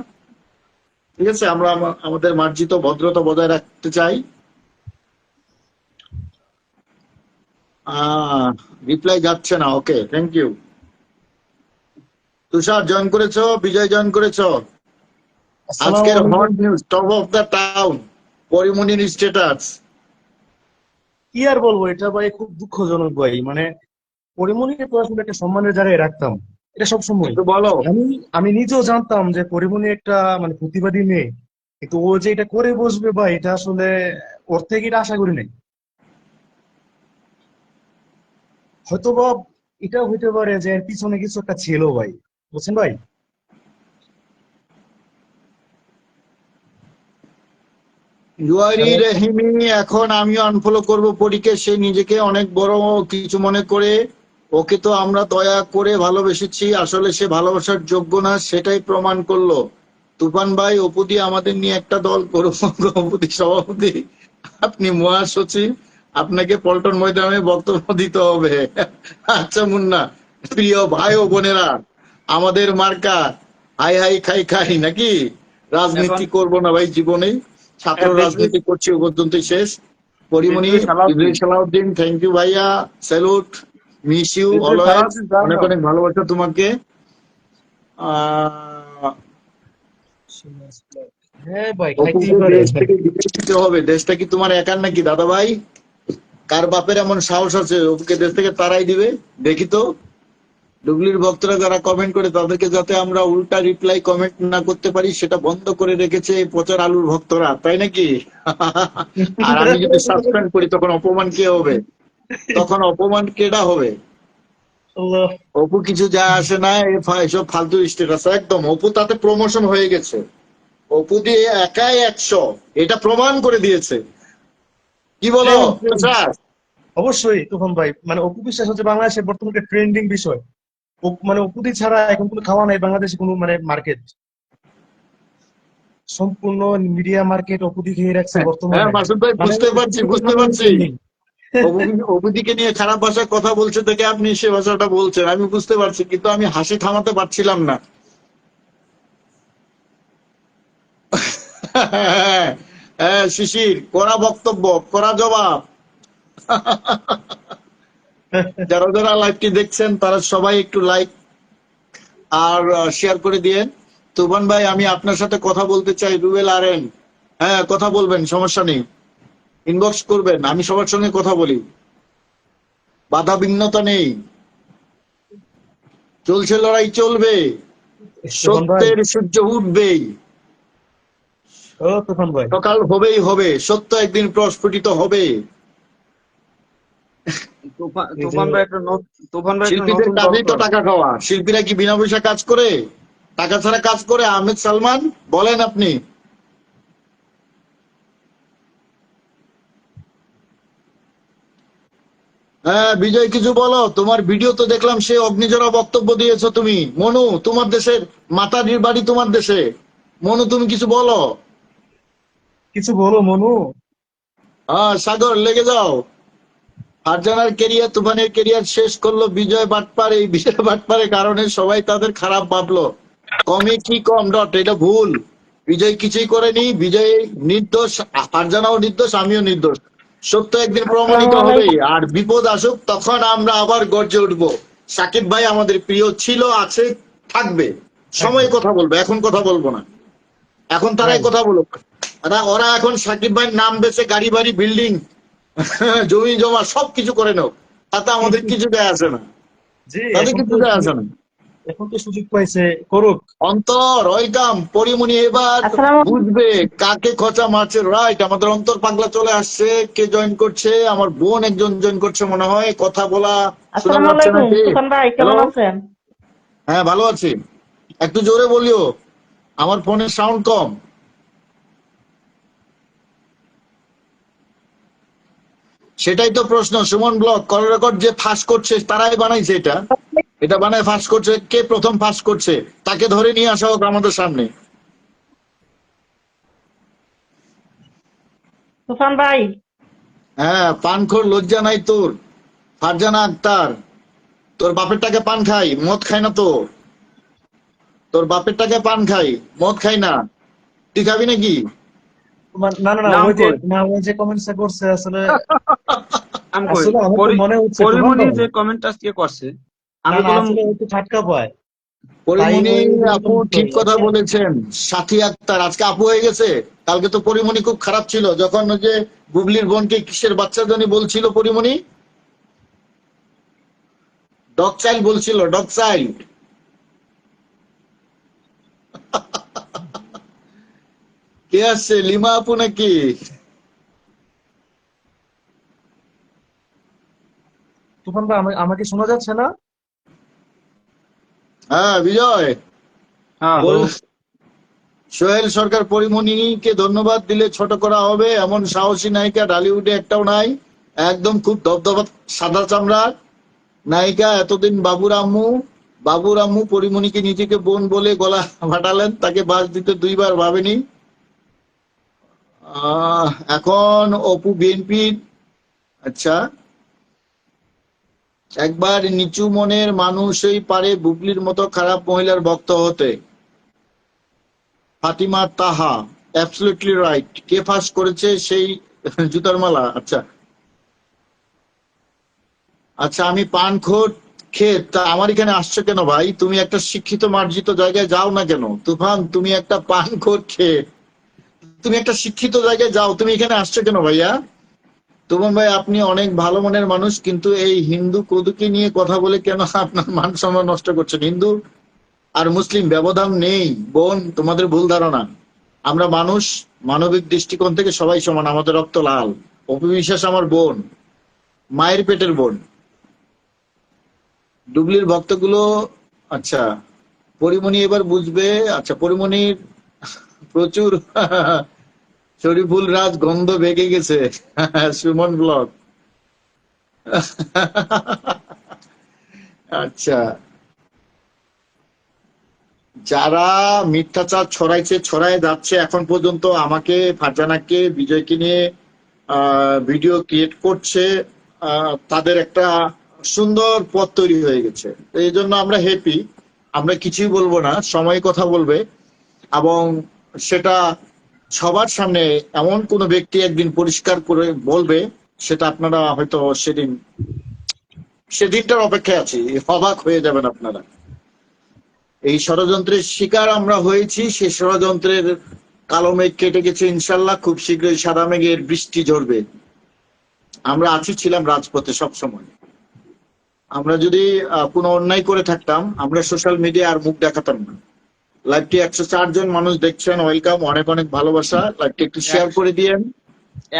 A: ঠিক আছে? আমরা আমাদের মার্জিত ভদ্রতা বজায় রাখতে চাই। রিপ্লাই যাচ্ছে না, okay, thank you. Tushar join করেছো, বিজয় জয়েন করেছো।
C: আসসালামু
A: আজকের
C: আলাইকুম।
A: Hot news, top of the town, পরিমণির স্ট্যাটাস।
C: কি আর বলবো, এটা ভাই খুব দুঃখজনক ভাই। মানে পরিমণিকে তো আসলে একটা সম্মানের জায়গায় রাখতাম, এটা সব সময়।
A: একটু বলো।
C: আমি আমি নিজেও জানতাম যে পরিমণি একটা মানে প্রতিবাদী মেয়ে, কিন্তু ও যে এটা করে বসবে ভাই, এটা আসলে ওর থেকে এটা আশা করি নাই। হয়তো বা এটা হইতে পারে যে এর পিছনে কিছু একটা ছিল ভাই, বুঝছেন ভাই?
A: জুয়ারি
C: মানে
A: রহিমি, এখন আমিও আনফলো করব পরীকে। সে নিজেকে অনেক বড় কিছু মনে করে, ওকে তো আমরা দয়া করে ভালোবেসেছি, আসলে সে ভালোবাসার যোগ্য না, সেটাই প্রমাণ করলো। তুফান ভাই, অপুদি আমাদের নিয়ে একটা দল করুন। অপুদি সভাপতি, আপনি মহাসচিব, আপনাকে পল্টন ময়দানে বক্তব্য দিতে হবে। আচ্ছা মুন্না, প্রিয় ভাই ও বোনেরা, আমাদের মার্কা হাই হাই খাই খাই, নাকি?
B: এখন
A: রাজনীতি করব না ভাই জীবনে, ছাত্র
B: বিদ্রোহী
A: রাজনীতি করছি ও পর্যন্তই শেষ। পরিমণি,
B: বিদ্রোহী সালাউদ্দিন
A: ইব্রাহিম সালাউদ্দিন, থ্যাংক ইউ ভাইয়া, স্যালুট, মিস ইউ
B: বিদ্রোহী
A: অলওয়েজ।
B: সালাউদ্দিন জয়েন
A: অনেক
B: হও।
A: অনেক ভালোবাসা তোমাকে। আহ
C: হ্যাঁ ভাই, খাইতেই
A: অপুকে
C: পারে।
A: দেশ থেকে বিদেশ দিতে হবে। দেশটা কি তোমার একার নাকি দাদা ভাই? কার বাপের এমন সাহস আছে অপুকে দেশ থেকে তারাই দিবে? দেখি তো। ডুগলির ভক্তরা যারা কমেন্ট করে, তাদেরকে যাতে আমরা উল্টা রিপ্লাই কমেন্ট না করতে পারি, সেটা বন্ধ করে রেখেছে এই পচার আলুর ভক্তরা, তাই নাকি? আর আমি যদি সাসপেন্ড করি, তখন অপমান কে হবে? তখন অপমান কেডা হবে?
C: আল্লাহ।
A: অপু কিছু যায় আসে না, এসব ফালতু স্ট্যাটাস। একদম অপু তাতে প্রমোশন হয়ে গেছে, অপু দিয়ে একাই 100, এটা প্রমাণ করে দিয়েছে। কি বলো
C: Same,
A: তো
C: same.
A: স্যার?
C: অবশ্যই তুফান ভাই, মানে অপু বিশ্বাস হচ্ছে বাংলাদেশের বর্তমানে ট্রেন্ডিং বিষয়। মানে অপুদি ছাড়া এখন কোনো খাওয়া নাই বাংলাদেশে, কোনো মানে মার্কেট। সম্পূর্ণ মিডিয়া মার্কেট অপুদি খেয়ে রাখছে
A: হ্যাঁ
C: বর্তমানে।
A: মাসুদ ভাই,
C: মানে
A: বুঝতে পারছি
C: অপুদিকে
A: বুঝতে
C: সামলানো
A: পারছি।
C: ট্রেন্ডিং।
A: অবুদিকে নিয়ে খারাপ ভাষায় কথা বলছে দেখে আপনি সে ভাষাটা বলছেন, আমি বুঝতে পারছি, কিন্তু আমি হাসি থামাতে পারছিলাম না। হ্যাঁ, হ্যাঁ, শিশির কড়া বক্তব্য, কড়া জবাব। যারা যারা লাইভটি দেখছেন তারা সবাই একটু লাইক আর শেয়ার করে দিয়েন। তুফান ভাই, আমি আপনার সাথে কথা বলতে চাই, রুবেল আরেন। হ্যাঁ, কথা বলবেন, সমস্যা নেই, ইনবক্স করবেন, আমি সবার সঙ্গে কথা বলি, বাধা বিঘ্নতা নেই, চলছে লড়াই, চলবে,
C: তুফান ভাই,
A: সত্যের সূর্য উঠবেই,
C: ও তুফান ভাই,
A: সকাল হবেই হবে, সত্য একদিন প্রস্ফুটিত হবে।
C: এই যে
B: তুফান ভাই একটা তুফান ভাই একটা
A: শিল্পীদের
B: নতুন
A: কাজেই তো
B: দরকার।
A: টাকা খাওয়া, শিল্পীরা কি বিনা পয়সা কাজ করে? টাকা ছাড়া কাজ করে আহমেদ সালমান? বলেন আপনি। হ্যাঁ বিজয়, কিছু বলো, তোমার ভিডিও তো দেখলাম, সে অগ্নিঝরা বক্তব্য দিয়েছো তুমি। মনু, তোমার দেশের মাতারির বাড়ি তোমার দেশে, মনু তুমি কিছু বলো।
C: কিছু বলো মনু।
A: হ্যাঁ সাগর, লেগে যাও। ফারজানার কেরিয়ার, তুফানের কেরিয়ার শেষ করলো বিজয় বাটপার। এই বিজয় বাটপারের কারণে সবাই তাদের খারাপ ভাবলো। কমে কি কম ডট, এটা ভুল। বিজয় কিছুই করেনি, বিজয় নির্দোষ, ফারজানাও নির্দোষ, আমিও নির্দোষ। সত্য একদিন
D: আসসালামু
A: প্রমাণিত হবে,
D: আলাইকুম।
A: আর বিপদ আসুক তখন আমরা আবার গর্জে উঠবো। সাকিব ভাই আমাদের প্রিয় ছিল, আছে, থাকবে। সময় কথা বলবো, এখন কথা বলবো না। এখন তারাই
C: রাইট।
A: কথা বলুক। ওরা এখন সাকিব ভাইয়ের নাম বেচে গাড়ি বাড়ি বিল্ডিং জমি জমা সবকিছু করে নাও, তাতে আমাদের কিছু দেয় আসে না,
C: জি,
A: তাদের কিছু দেয় আসে না।
C: এখন তো সুযোগ পাইছে, করুক।
A: অন্তর, ওয়েলকাম। পরিমণি এবার
D: আসসালামু
A: বুঝবে কাকে খোঁচা মারছে। রাইট, আমাদের অন্তর পাগলা চলে আসছে। কে জয়েন করছে? আমার বোন একজন জয়েন করছে মনে হয়। কথা বলা শোনা
D: আসসালামু
A: যাচ্ছে
D: আলাইকুম।
A: নাকি?
D: তুফান ভাই
A: হ্যালো।
D: কেমন আছেন?
A: হ্যাঁ ভালো আছি, একটু জোরে বলিও, আমার ফোনের সাউন্ড কম। সেটাই তো প্রশ্ন। সুমন ব্লক, কল রেকর্ড যে ফাঁস করছে তারাই বানাইছে এটা। এটা বানায় ফাঁস করছে, কে প্রথম ফাঁস করছে তাকে ধরে নিয়ে আসা হোক আমাদের সামনে।
D: তুফান ভাই,
A: হ্যাঁ, পানখোর, লজ্জা নাই তোর? ফারজানা আক্তার, তোর বাপের টাকা পান খাই, মদ খাই না তো? তোর বাপের টাকা পান খাই, মদ খাই না, তুই খাবি নাকি?
C: না না না,
B: নাম
C: ওই যে
B: কই?
C: না, ওই যে কমেন্টসটা করছে আসলে।
B: নাম কই?
C: আসলে আমার তো মনে হচ্ছে তুফান
B: পরিমণি
C: ভাই,
B: যে কমেন্টটা কে করছে,
C: না
B: আমি
C: না,
B: বললাম
C: আসলে ওই তো ঠাটকা পায়, তাই
A: পরিমণি
C: ওই
A: আপু
C: এরকম
A: ঠিক
C: করে।
A: কথা বলেছেন। সাথী আক্তার আজকে আপু হয়ে গেছে। কালকে তো পরিমণি খুব খারাপ ছিল, যখন ওই যে বুবলির বোনকে কিসের বাচ্চা জনি বলছিল পরিমণি, ডগ চাইল্ড বলছিল, ডগ চাইল্ড। কে আসছে, লিমা আপু নাকি?
C: তুফান ভাই, আমাকে শোনা যাচ্ছে না?
A: হ্যাঁ বিজয়,
B: হ্যাঁ
C: হ্যালো।
A: সোহেল সরকার, পরিমণিকে ধন্যবাদ দিলে ছোট করা হবে এমন সাহসী নায়িকা ঢালিউডে একটাও নাই। একদম খুব দবদবা সাদা চামড়ার নায়িকা। এতদিন বাবুর আম্মু পরিমণিকে নিজেকে বোন বলে গলা ফাটালেন, তাকে বাস দিতে দুইবার ভাবেনি। এখন অপু বিএনপি। আচ্ছা, একবার নিচু মনের মানুষই পারে বুবলির মতো খারাপ মহিলার ভক্ত হতে। ফাতিমা তাহা, অ্যাবসলিউটলি রাইট। কে ফাঁস করেছে সেই জুতার মালা? আচ্ছা আচ্ছা, আমি পানখোর খেত, তা আমার এখানে আসছো কেন ভাই? তুমি একটা শিক্ষিত মার্জিত জায়গায় যাও না কেন? তুফান, তুমি একটা পানখোর খেত, তুমি একটা শিক্ষিত জায়গায় যাও, তুমি এখানে আসছো কেন ভাইয়া? তুফান ভাই, আপনি অনেক ভালো মনের মানুষ, কিন্তু এই হিন্দু কদুকে নিয়ে কথা বলে কেন আপনার মান সম্মান নষ্ট করছেন? হিন্দু আর মুসলিম ব্যবধান নেই বোন, তোমাদের ভুল ধারণা। আমরা মানুষ, মানবিক দৃষ্টিকোণ থেকে সবাই সমান, আমাদের রক্ত লাল। অপবিশ্বাস আমার বোন, মায়ের পেটের বোন। ডুবলির ভক্তগুলো, আচ্ছা, পরিমণি এবার বুঝবে। আচ্ছা, পরিমণির প্রচুর শরীফুল রাজ গন্ধ ভেগে গেছে। সুমন ব্লগ। আচ্ছা, যারা মিথ্যাচার ছড়াইছে, ছড়ায় যাচ্ছে, এখন পর্যন্ত আমাকে, ফারজানাকে, বিজয়কে নিয়ে ভিডিও ক্রিয়েট করছে, তাদের একটা সুন্দর পথ তৈরি হয়ে গেছে। তো এই জন্য আমরা হ্যাপি, আমরা কিছুই বলবো না, সময় কথা বলবে। এবং সেটা সবার সামনে এমন কোন ব্যক্তি একদিন পরিষ্কার করে বলবে, সেটা আপনারা হয়তো সেদিনটার অপেক্ষায় আছি, অবাক হয়ে যাবেন আপনারা। এই ষড়যন্ত্রের শিকার আমরা হয়েছি, সেই ষড়যন্ত্রের কালো মেঘ কেটে গেছে, ইনশাল্লাহ খুব শীঘ্রই সাদা মেঘের বৃষ্টি ঝরবে। আমরা ছিলাম রাজপথে সব সময়। আমরা যদি কোনো অন্যায় করে থাকতাম, আমরা সোশ্যাল মিডিয়া আর মুখ দেখাতাম না। লাইভটি 104 জন মানুষ দেখছেন, ওয়েলকাম, অনেক অনেক ভালোবাসা। লাইভটি একটু শেয়ার করে দিয়েন।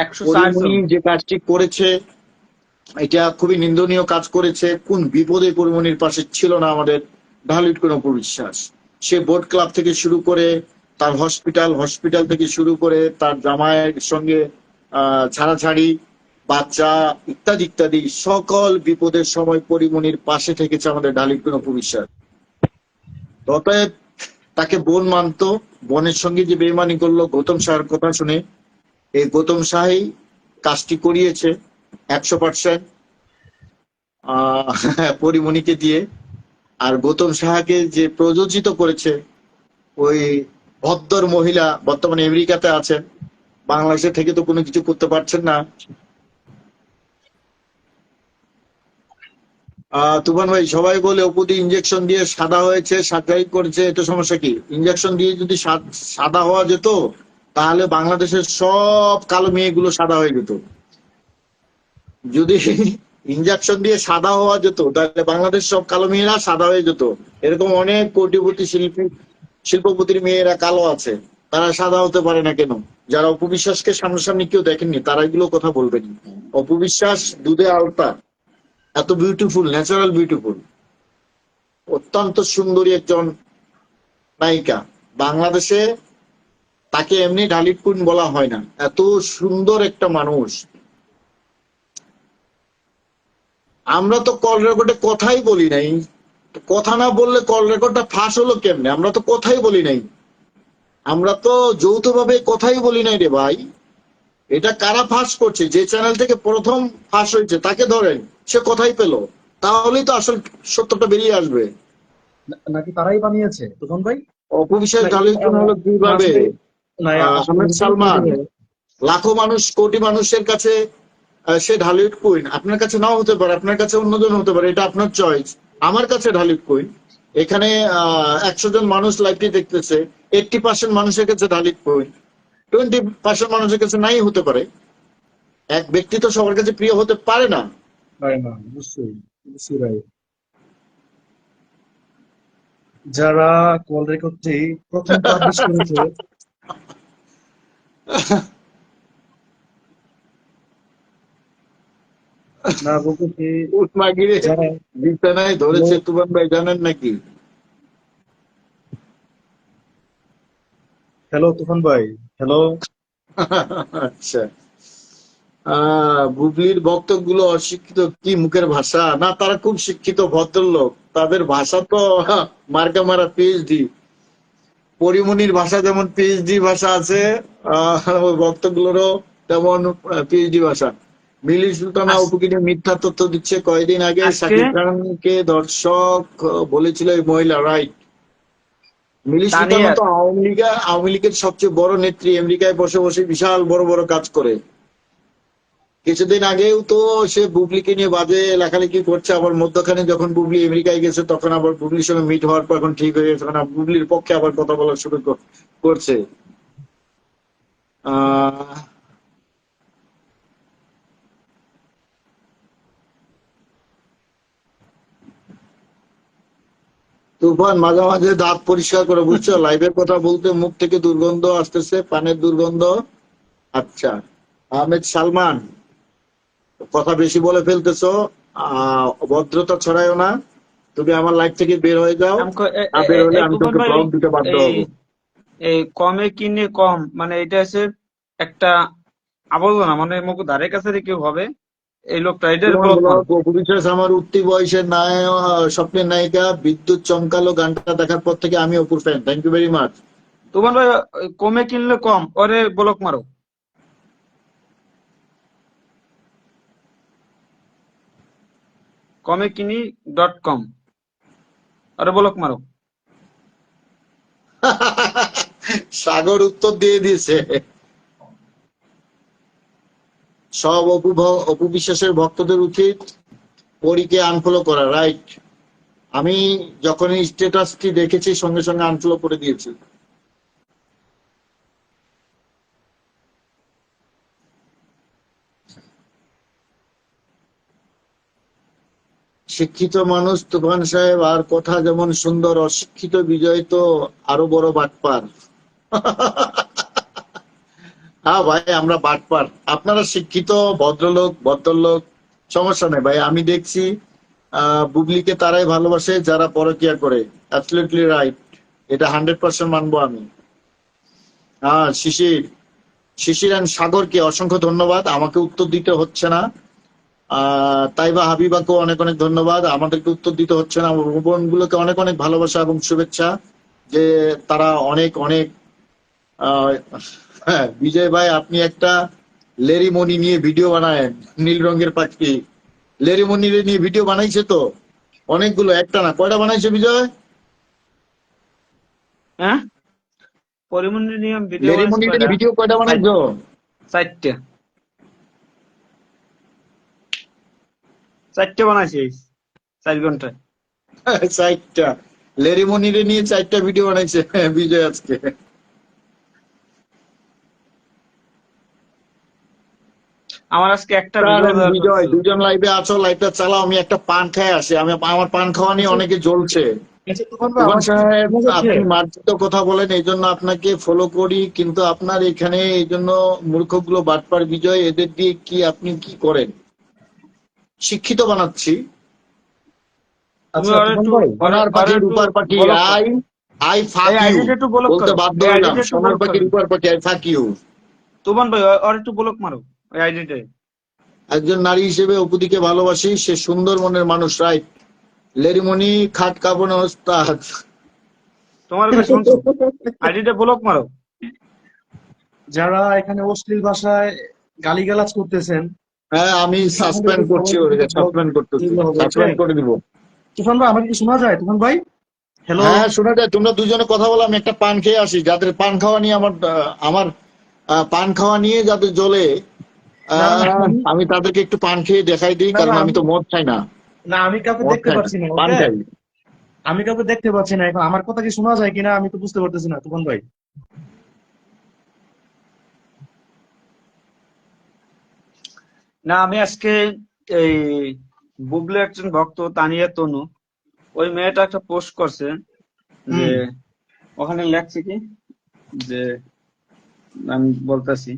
B: 104 জন।
A: পরিমণি যে কাজটি করেছে, এটা খুবই নিন্দনীয় কাজ করেছে। কোন বিপদে পরিমণির পাশে ছিল না আমাদের ঢালিউড কোনো বিশ্বাস। সে বোট ক্লাব থেকে শুরু করে তার হসপিটাল থেকে শুরু করে তার জামাইয়ের সঙ্গে ছাড়াছাড়ি, বাচ্চা ইত্যাদি ইত্যাদি সকল বিপদের সময় পরিমণির পাশে থেকেছে আমাদের ঢালিউড কোনো বিশ্বাস। অতএব তাকে বোন মানতো, বোনের সঙ্গে যে বেইমানি করলো গৌতম শাহের কথা শুনে, এই গৌতম শাহই কাজটি করিয়েছে 100% পরিমণিকে দিয়ে। আর গৌতম সাহাকে যে প্রযোজিত করেছে ওই ভদ্র মহিলা, বর্তমানে আমেরিকাতে আছেন, বাংলাদেশে থেকে তো কোনো কিছু করতে পারছেন না। তুফান ভাই, সবাই বলে অপুদি ইঞ্জেকশন দিয়ে সাদা হয়েছে, সার্জারি করেছে, এটা সমস্যা কি? ইঞ্জেকশন দিয়ে যদি সাদা হওয়া যেত, তাহলে বাংলাদেশের সব কালো মেয়েগুলো সাদা হয়ে যেত। যদি ইঞ্জেকশন দিয়ে সাদা হওয়া যেত, তাহলে বাংলাদেশ সব কালো মেয়েরা সাদা হয়ে যেত। এরকম অনেক কোটিপতি শিল্পপতির মেয়েরা কালো আছে, তারা সাদা হতে পারে না কেন? যারা অপবিশ্বাসকে সামনাসামনি কেউ দেখেননি, তারা এগুলো কথা বলবেন। অপবিশ্বাস দুধে আলতা, এত বিউটিফুল, ন্যাচারাল বিউটিফুল, অত্যন্ত সুন্দরী একজন নায়িকা। বাংলাদেশে তাকে এমনি ঢালিউড কুইন বলা হয় না, এত সুন্দর একটা মানুষ। আমরা তো কল রেকর্ডে কথাই বলি নাই। কথা না বললে কল রেকর্ডটা ফাঁস হলো কেমনে? আমরা তো কথাই বলি নাই, আমরা তো যৌথভাবে কথাই বলি নাই রে ভাই। এটা কারা ফাঁস করছে? যে চ্যানেল থেকে প্রথম ফাঁস হয়েছে তাকে ধরেন, সে কথাই পেলো, তাহলেই তো আসল সত্যটা বেরিয়ে আসবে।
C: নাকি তারাই বানিয়েছে তুফান ভাই?
A: অপবিশ্বাস
C: নাকি
A: ঢালিউড কুইন হলো কিভাবে?
C: আসলে না, আসলে
A: আহমেদ সালমান, লাখো মানুষ, কোটি মানুষের কাছে সে ঢালিউড কুইন। আপনার কাছে নাও হতে পারে, আপনার কাছে অন্যজন হতে পারে, এটা আপনার চয়েস। আমার কাছে ঢালিউড কুইন। এখানে 100 জন মানুষ লাইভটি দেখতেছে, 80% মানুষের কাছে ঢালিউড কুইন, 20% মানুষের কাছে নাই হতে পারে। এক ব্যক্তি তো সবার কাছে প্রিয় হতে পারে না।
C: হয় না, অবশ্যই অবশ্যই ভাই। যারা কল রেকর্ডটি প্রথম পাবলিশ করেছে, না বলতে
A: উঠমা গিরে
C: যারা,
A: বিছানায়
C: হ্যালো
A: ধরেছে, তুমান ভাই জানেন নাকি?
C: হ্যালো তুফান ভাই, হ্যালো।
A: আচ্ছা, বুবলির বক্তব্যগুলো অশিক্ষিত, কি মুখের ভাষা! না, তারা খুব শিক্ষিত ভদ্রলোক, তাদের ভাষা তো মার্কা মারা পিএইচডি। পরিমণির ভাষা যেমন পিএইচডি ভাষা আছে, ওই বক্তব্যগুলোরও তেমন পিএইচডি ভাষা। মিলি সুলতানা
B: আজ-
A: অপুকে নিয়ে মিথ্যা তথ্য দিচ্ছে। কয়েকদিন আগে
B: আজকে
A: শাকিব খানকে দর্শক বলেছিল এই মহিলা, রাইট? মিলি সুলতানা
B: তানিয়া
A: তো আওয়ামী লীগের সবচেয়ে বড় নেত্রী, আমেরিকায় বসে বসে বিশাল বড় বড় কাজ করে। কিছুদিন আগেও তো সে বুবলিকে নিয়ে বাজে লেখালেখি করছে, আবার মধ্যখানে যখন বুবলি আমেরিকায় গেছে, তখন আবার বুবলির সঙ্গে মিট হওয়ার পর এখন ঠিক হয়ে গেছে, তখন বুবলির পক্ষে আবার কথা বলা শুরু করছে। আহ তুফান, মাঝে মাঝে দাঁত পরিষ্কার করে, বুঝছো? লাইভের কথা বলতে মুখ থেকে দুর্গন্ধ আসতেছে, পানের দুর্গন্ধ। আচ্ছা, আহমেদ সালমান, কথা বেশি বলে ফেলতেছো, ভদ্রতা ছড়ায়ও না। তুমি আমার লাইফ থেকে বের হয়ে যাও, না বের হলে আমি
B: তুফান
A: তোমাকে
B: ভাই,
A: ব্লক দিতে বাধ্য
B: এই
A: হবো।
B: এই কমে কিনে কম, মানে এটা হচ্ছে একটা আবর্জনা, মানে মুখ ধারে কাছে কেউ হবে এই লোকটা এটার
A: সুমন
B: ব্লক মারো।
A: ব্লগ, অপু বিশ্বাস আমার উঠতি বয়সের স্বপ্নের নায়িকা, বিদ্যুৎ চমকালো গানটা দেখার পর থেকে আমি অপুর fan. Thank you very much.
B: তোমার ভাই কমে কিনলে কম, ওরে ব্লক মারো। কমে কিনি .com, ওরে ব্লক মারো।
A: সাগর উত্তর দিয়ে দিয়েছে। সব অপু বিশ্বাসের ভক্তদের উচিত পরীকে আনফলো করা, রাইট? আমি যখন এই স্ট্যাটাসটি দেখেছি সঙ্গে সঙ্গে আনফলো করে দিয়েছি। শিক্ষিত মানুষ তুফান সাহেব, আর কথা যেমন সুন্দর, অশিক্ষিত বিজয় তো আরো বড় বাটপার। হ্যাঁ ভাই, আমরা বাটপার, আপনারা শিক্ষিত, ভদ্রলোক, সমস্যা নেই ভাই। আমি দেখছি বুবলিকে তারাই ভালোবাসে যারা পরকিয়া করে। অ্যাবসলিউটলি রাইট, এটা 100% মানবো আমি। হ্যাঁ, শিশির অ্যান্ড সাগরকে অসংখ্য ধন্যবাদ, আমাকে উত্তর দিতে হচ্ছে না। তাইবা হাবিবাকেও অনেক অনেক ধন্যবাদ, আমাদেরকে উত্তর দিতে হচ্ছে না। আমার বোনগুলোকে অনেক অনেক ভালোবাসা এবং শুভেচ্ছা, যে তারা অনেক অনেক হ্যাঁ, বিজয় ভাই আপনি একটা লেরিমনি নিয়ে ভিডিও বানায়েন, নীল রঙের পাখি। লেরিমনি নিয়ে ভিডিও বানাইছে তো অনেকগুলো, একটা না, কয়টা বানাইছে বিজয়?
B: হ্যাঁ, পরিমণি নিয়ম ভিডিও বানাইছে
A: লেরিমনি
B: কয়টা?
A: ভিডিও কয়টা বানাইছো?
B: 4টে, 4টে বানাইছি 4 ঘন্টায়।
A: 4টা লেরিমনি নিয়ে 4টা ভিডিও বানাইছে বিজয় আজকে।
B: আমার আজকে একটা ভিডিও দেওয়ার কথা
A: বিজয়
B: ছিল।
A: দুজন লাইভে আছো, লাইভটা চালাও, আমি একটা পান খেয়ে আসি। আমার পান খাওয়া নিয়ে
C: আচ্ছা
A: অনেকে জ্বলছে।
C: আচ্ছা, তুফান ভাই
A: তুফান
C: আমার কি
A: সাহেব,
C: শোনা যাচ্ছে?
A: আপনি মার্জিত কথা বলেন, এই জন্য আপনাকে ফলো করি, কিন্তু আপনার এখানে এই জন্য মূর্খগুলো বাটপার বিজয়, এদের দিয়ে কি আপনি কি করেন? শিক্ষিত বানাচ্ছি।
B: তুমি
C: আচ্ছা
B: আর
C: তুফান
B: একটু
C: ভাই,
A: সোনার
B: আর
A: পাখি,
B: একটু
A: রূপার পাখি,
B: ব্লক করো।
A: আই আই
B: এই
A: ফাক ইউ
B: আইডিটা একটু ব্লক
A: বলতে
B: করো,
A: বাধ্য
B: এই
A: হইলাম।
B: আইডিটা একটু
A: সোনার
B: ব্লক
A: পাখি,
B: করো।
A: রূপার পাখি, আই ফাক ইউ।
B: তুমান ভাই আর একটু ব্লক মারো ওই আইডিতে।
A: একজন নারী হিসেবে অপুদিকে ভালোবাসি, সে সুন্দর মনের মানুষ, রাইট? লেরিমনি খাট কাঁপানো ওস্তাদ।
B: তোমার কাছে শুনছো, আইডিটা ব্লক মারো।
C: যারা এখানে অশ্লীল ভাষায় গালিগালাজ করতেছেন
A: হ্যাঁ, আমি সাসপেন্ড
C: আমাদেরকে
A: করছি,
C: সবাইকে
A: ওরে
C: কিছু
A: সাসপেন্ড করতেছি,
C: দিতে হবে, ওকে?
A: সাসপেন্ড করে দিব।
C: তুফান ভাই আমাকে কি শোনা যায়? তুফান ভাই, হ্যালো।
A: হ্যাঁ, শোনা যায়, তোমরা দুজনে কথা বলো, আমি একটা পান খেয়ে আসি। যাদের পান খাওয়া নিয়ে আমার পান খাওয়া নিয়ে যাদের জ্বলে,
C: না না না,
A: আমি তাদেরকে একটু পান খেয়ে দেখাই দিই,
C: না
A: কারণ
C: না,
A: আমি তো মদ খাই না।
C: না আমি কাউকে
A: মদ
C: দেখতে
A: খাই না,
C: পাচ্ছি না,
A: পান
C: ওকে?
A: খাই।
C: আমি কাউকে দেখতে পাচ্ছি না, এখন আমার কথা কি শোনা যায় কিনা আমি তো বুঝতে পারতেছি না তুফান ভাই।
B: না, আমি আজকে এই বুবলি একজন ভক্ত তানিয়া তনু, ওই মেয়েটা একটা পোস্ট করছে যে
C: হুম।
B: ওখানে লেখছে কি, যে আমি বলতেছি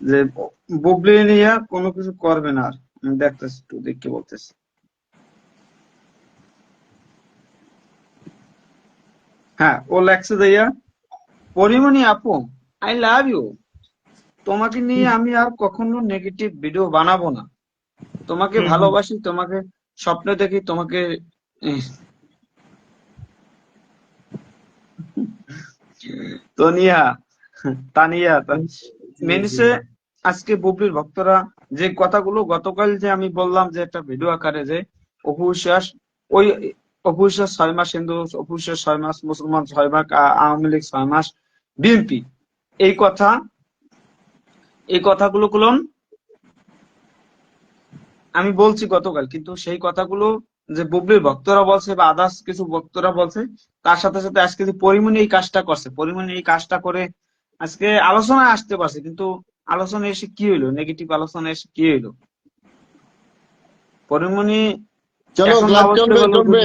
B: যে বুবলি নিয়ে কোনো কিছু করবে না আর। আমি দেখতেছি, একটু দেখে বলতেছি। হ্যাঁ, ও লেখছে যাইয়া, পরিমণি আপু, আই লাভ ইউ, তোমাকে নিয়ে আমি আর কখনো নেগেটিভ ভিডিও বানাবো না, তোমাকে
C: হুম হুম।
B: ভালোবাসি, তোমাকে স্বপ্নে দেখি, তোমাকে এহ, তনিয়া তানিয়া মেনিসে। আজকে বুবলির ভক্তরা যে কথাগুলো গতকাল যে আমি বললাম যে একটা ভিডিও আকারে, যে অপু বিশ্বাস, ওই অপু বিশ্বাস 6 মাস হিন্দু, অপু বিশ্বাস 6 মাস মুসলমান, 6 মাস আওয়ামী লীগ, 6 মাস বিএনপি, এই কথা, এই কথাগুলো আমি বলছি গতকাল, কিন্তু সেই কথাগুলো যে বুবলির ভক্তরা বলছে বা আদার্স কিছু ভক্তরা বলছে, তার সাথে সাথে আজকে যে পরিমণি এই কাজটা করছে, পরিমণি এই কাজটা করে আজকে আলোচনায় আসতে পারছে, কিন্তু আলোচনায় এসে কি হইলো, নেগেটিভ আলোচনায় এসে কি হইলো? পরিমণি
A: চলো,
B: এখন না
A: ক্লাস
B: বলতে
A: চলবে
B: পারলেও
A: চলবে।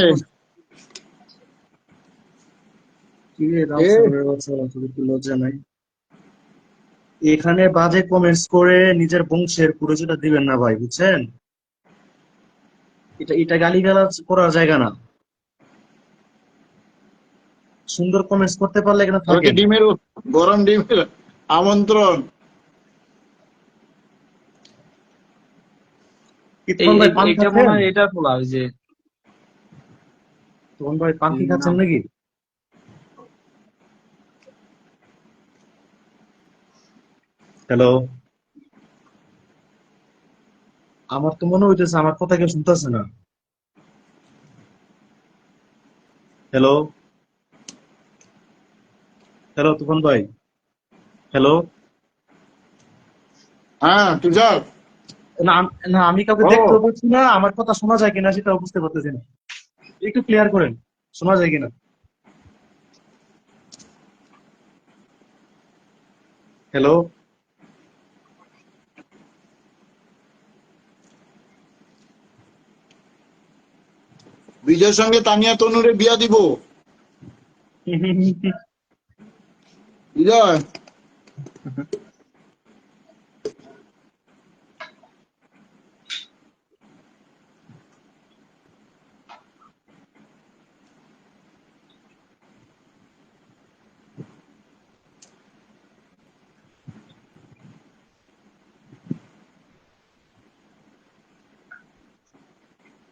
C: কি রে
A: এ
C: রামসাগরের বাচ্চা, তোদের কি লজ্জা নাই? এখানে বাজে কমেন্টস করে নিজের বংশের পরিচয়টা দিবেন না ভাই, বুঝছেন? এটা এটা গালিগালাজ করার জায়গা না। সুন্দর কমেন্টস করতে পারলে এখানে
A: কালকে
C: থাকেন।
A: গরম ডিমের আমন্ত্রণ।
C: তুফান ভাই পান
B: এইটা মনে
C: খাচ্ছেন?
B: হয় এটা খোলা ওই যে
C: তুফান ভাই পান কি খাচ্ছেন
B: নাম।
C: নাকি? হ্যালো, আমার তো মনে হইতেছে আমার কথা কেউ শুনতেছে না। হ্যালো, হ্যালো তুফান ভাই, হ্যালো।
A: হ্যাঁ তুষার।
C: না না, আমি কাউকে
A: ও,
C: দেখতেও পাচ্ছি না, আমার কথা শোনা যায় কিনা সেটাও বুঝতে পারতেছি না। একটু ক্লিয়ার করেন, শোনা যায় কিনা। হ্যালো।
A: বিজয়ের সঙ্গে তানিয়া তনুরে বিয়া দিব। বিজয়,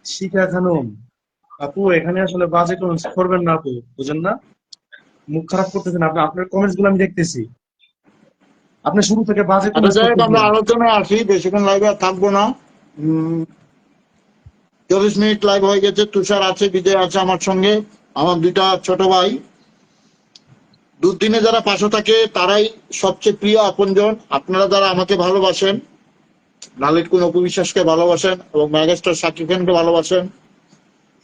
C: শিখা খানম, আপু এখানে আসলে বাজে কমেন্টস করবেন না আপু, বুঝেন না? মুখ খারাপ করতেছেন আপনি, আপনার কমেন্টস গুলো আমি দেখতেছি, আপনি শুরু থেকে বাজে
A: আচ্ছা
C: কমেন্টস
A: যাই হোক, আমরা
C: করতেছেন।
A: আলোচনায় আসি, বেশিক্ষণ লাইভে আর থাকবো না। 40 মিনিট লাইভ হয়ে গেছে। তুষার আছে, বিজয় আছে আমার সঙ্গে, আমার দুইটা ছোট ভাই। দুর্দিনে যারা পাশে থাকে তারাই সবচেয়ে প্রিয় আপনজন। আপনারা যারা আমাকে ভালোবাসেন, লালিত কুন অপু বিশ্বাসকে ভালোবাসেন এবং ম্যাগাস্টার শাকিব খানকে ভালোবাসেন,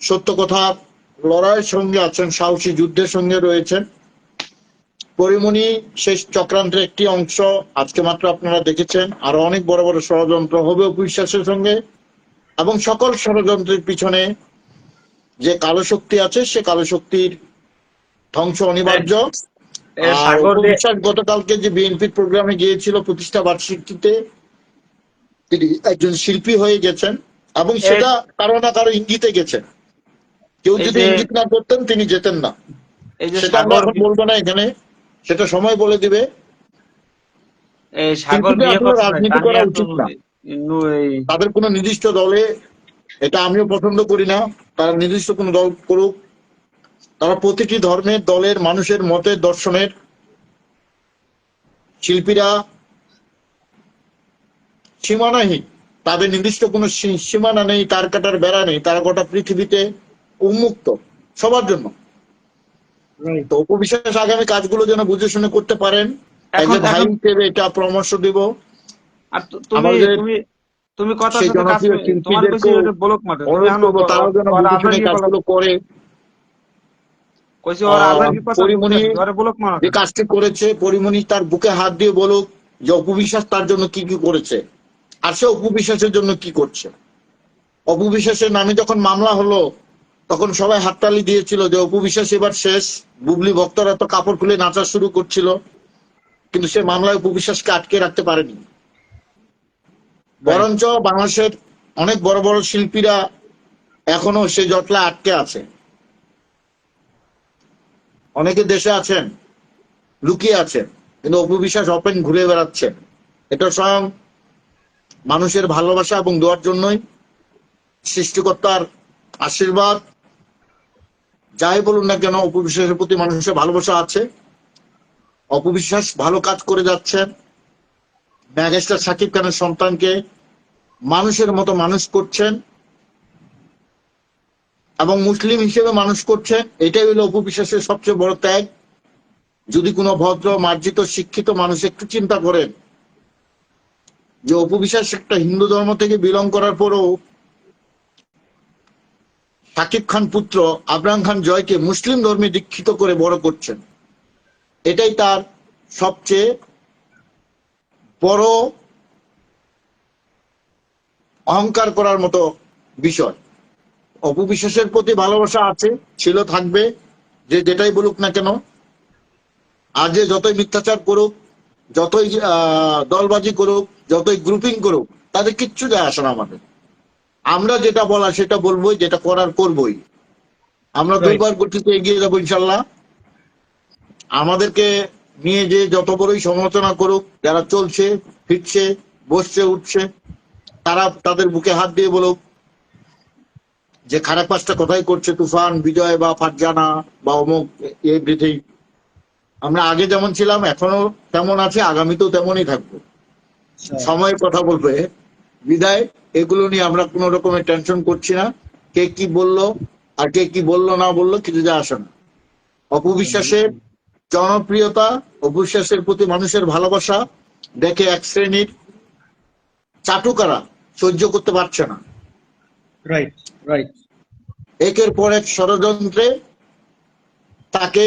A: সত্য কথা লড়াইয়ের সঙ্গে আছেন, সাহসী যুদ্ধের সঙ্গে রয়েছেন, পরিমণি শেষ চক্রান্তের একটি অংশ আজকে মাত্র আপনারা দেখেছেন। আরো অনেক বড় বড় ষড়যন্ত্র হবে অপু বিশ্বাসের সঙ্গে, এবং সকল ষড়যন্ত্রের পিছনে যে কালো শক্তি আছে সে কালো শক্তির ধ্বংস অনিবার্য। আর
B: সাগর
A: অপু
B: দিয়ে
A: বিশ্বাস গতকালকে যে বিএনপির প্রোগ্রামে গিয়েছিল প্রতিষ্ঠা বার্ষিকীতে, তিনি একজন শিল্পী হয়ে গেছেন এবং
B: এই
A: সেটা কারো না কারো ইঙ্গিতে গেছেন। কেউ
B: এই
A: যদি
B: যে
A: ইঙ্গিত না করতেন তিনি যেতেন না।
B: এই যে
A: সেটা আমরা
B: সাগর
A: এখন বলবো না এখানে, সেটা সময় বলে দিবে।
B: এই সাগর
A: শিল্পীদের
B: বিয়ে
A: আসলে
B: করছে
A: রাজনীতি করা
B: তানিয়া
A: উচিত
B: তনু
A: না।
B: এই
A: তাদের কোনো নির্দিষ্ট দলে, এটা আমিও পছন্দ করি না, তারা নির্দিষ্ট কোনো দল করুক। তারা প্রতিটি ধর্মের, দলের, মানুষের মতের, দর্শনের শিল্পীরা সীমানাহীন। তাদের নির্দিষ্ট কোনো সীমানা নেই, তার কাটার বেড়া নেই, তারা গোটা পৃথিবীতে উন্মুক্ত সবার জন্য।
C: রাইট।
A: তো উপবিশ্বাস আগামী কাজগুলো যেন বুঝে শুনে করতে পারেন, এজ
B: এখন
A: এ ভাই
B: এখন
A: হিসেবে এটা পরামর্শ দিব।
B: আর তুমি
A: আমাদের
B: তুমি তুমি কথার
A: সেই
B: সাথে কাজ
A: জনপ্রিয়
B: তোমার বেশি
A: শিল্পীদেরকেও
B: ওটা ব্লক মারতে তুমি
A: অনুরোধ
B: এখন
A: করবো তারাও যেন
B: ওর
A: বুঝে
B: আজার
A: শুনে
B: কি বলো
A: কাজগুলো করে।
B: কইছি ওর আজার কি কথা
A: পরিমণি
B: বুঝতেছি ওরে ব্লক মারো
A: যে
B: কেন
A: কাজটি করেছে, পরিমণি তার বুকে হাত দিয়ে বলুক যে অপু বিশ্বাস তার জন্য কি কি করেছে, আর সে অপু বিশ্বাসের জন্য কি করছে। অপু বিশ্বাসের নামে যখন মামলা হলো তখন সবাই হাততালি দিয়েছিল যে অপু বিশ্বাস এবার শেষ। বুবলি ভক্তরা তো কাপড় খুলে নাচা শুরু করছিল, কিন্তু সে মামলায় অপু বিশ্বাসকে আটকে রাখতে পারেনি।
B: রাইট
A: বরঞ্চ বাংলাদেশের অনেক বড় বড় শিল্পীরা এখনো সে জটলা আটকে আছে। অনেকে দেশে আছেন, লুকিয়ে আছেন, কিন্তু অপু বিশ্বাস ওপেন ঘুরে বেড়াচ্ছেন। এটা স্বয়ং মানুষের ভালোবাসা এবং দোয়ার জন্যই, সৃষ্টিকর্তার আশীর্বাদ। যাই বলুন না কেন, অপু বিশ্বাসের প্রতি মানুষের ভালোবাসা আছে। অপু বিশ্বাস ভালো কাজ করে যাচ্ছেন, ম্যাগাস্টার শাকিব খানের সন্তানকে মানুষের মতো মানুষ করছেন এবং মুসলিম হিসেবে মানুষ করছেন। এটাই হলো অপু বিশ্বাসের সবচেয়ে বড় ত্যাগ। যদি কোনো ভদ্র, মার্জিত, শিক্ষিত মানুষ একটু চিন্তা করেন যে অপু বিশ্বাস একটা হিন্দু ধর্ম থেকে বিলং করার পরেও শাকিব খান পুত্র আবরাম খান জয়কে মুসলিম ধর্মে দীক্ষিত করে বড় করছেন, এটাই তার সবচেয়ে বড় অহংকার করার মতো বিষয়। অপু বিশ্বাসের প্রতি ভালোবাসা আছে, ছিল, থাকবে। যে যেটাই বলুক না কেন, আর যে যতই মিথ্যাচার করুক, যতই দলবাজি করুক, যতই গ্রুপিং করুক, তাদের কিচ্ছু যায় আসে না আমাদের। আমরা যেটা বলা সেটা বলবোই, যেটা করার করবোই। আমরা
C: রাইট।
A: দুর্বার গতিতে এগিয়ে যাবো ইনশাল্লাহ। আমাদেরকে নিয়ে যে যত বড়ই সমালোচনা করুক, যারা চলছে, ফিরছে, বসছে, উঠছে, তারা তাদের বুকে হাত দিয়ে বলুক যে খারাপ কাজটা কোথায় করছে তুফান, বিজয় বা ফারজানা বা অমুক, এভরিথিং। আমরা আগে যেমন ছিলাম এখনো তেমন আছে, আগামীতেও তেমনই থাকবো। সময় কথা বলবে। বিদায়, এগুলো নিয়ে আমরা কোনো রকমের টেনশন করছি না। কে কি বললো আর কে কি বললো না বললো কিছু যায় আসে না। অপবিশ্বাসের জনপ্রিয়তা, অপবিশ্বাসের প্রতি মানুষের ভালোবাসা দেখে এক শ্রেণীর চাটুকারা সহ্য করতে পারছে না।
C: Right, right.
A: একের পর এক ষড়যন্ত্রে তাকে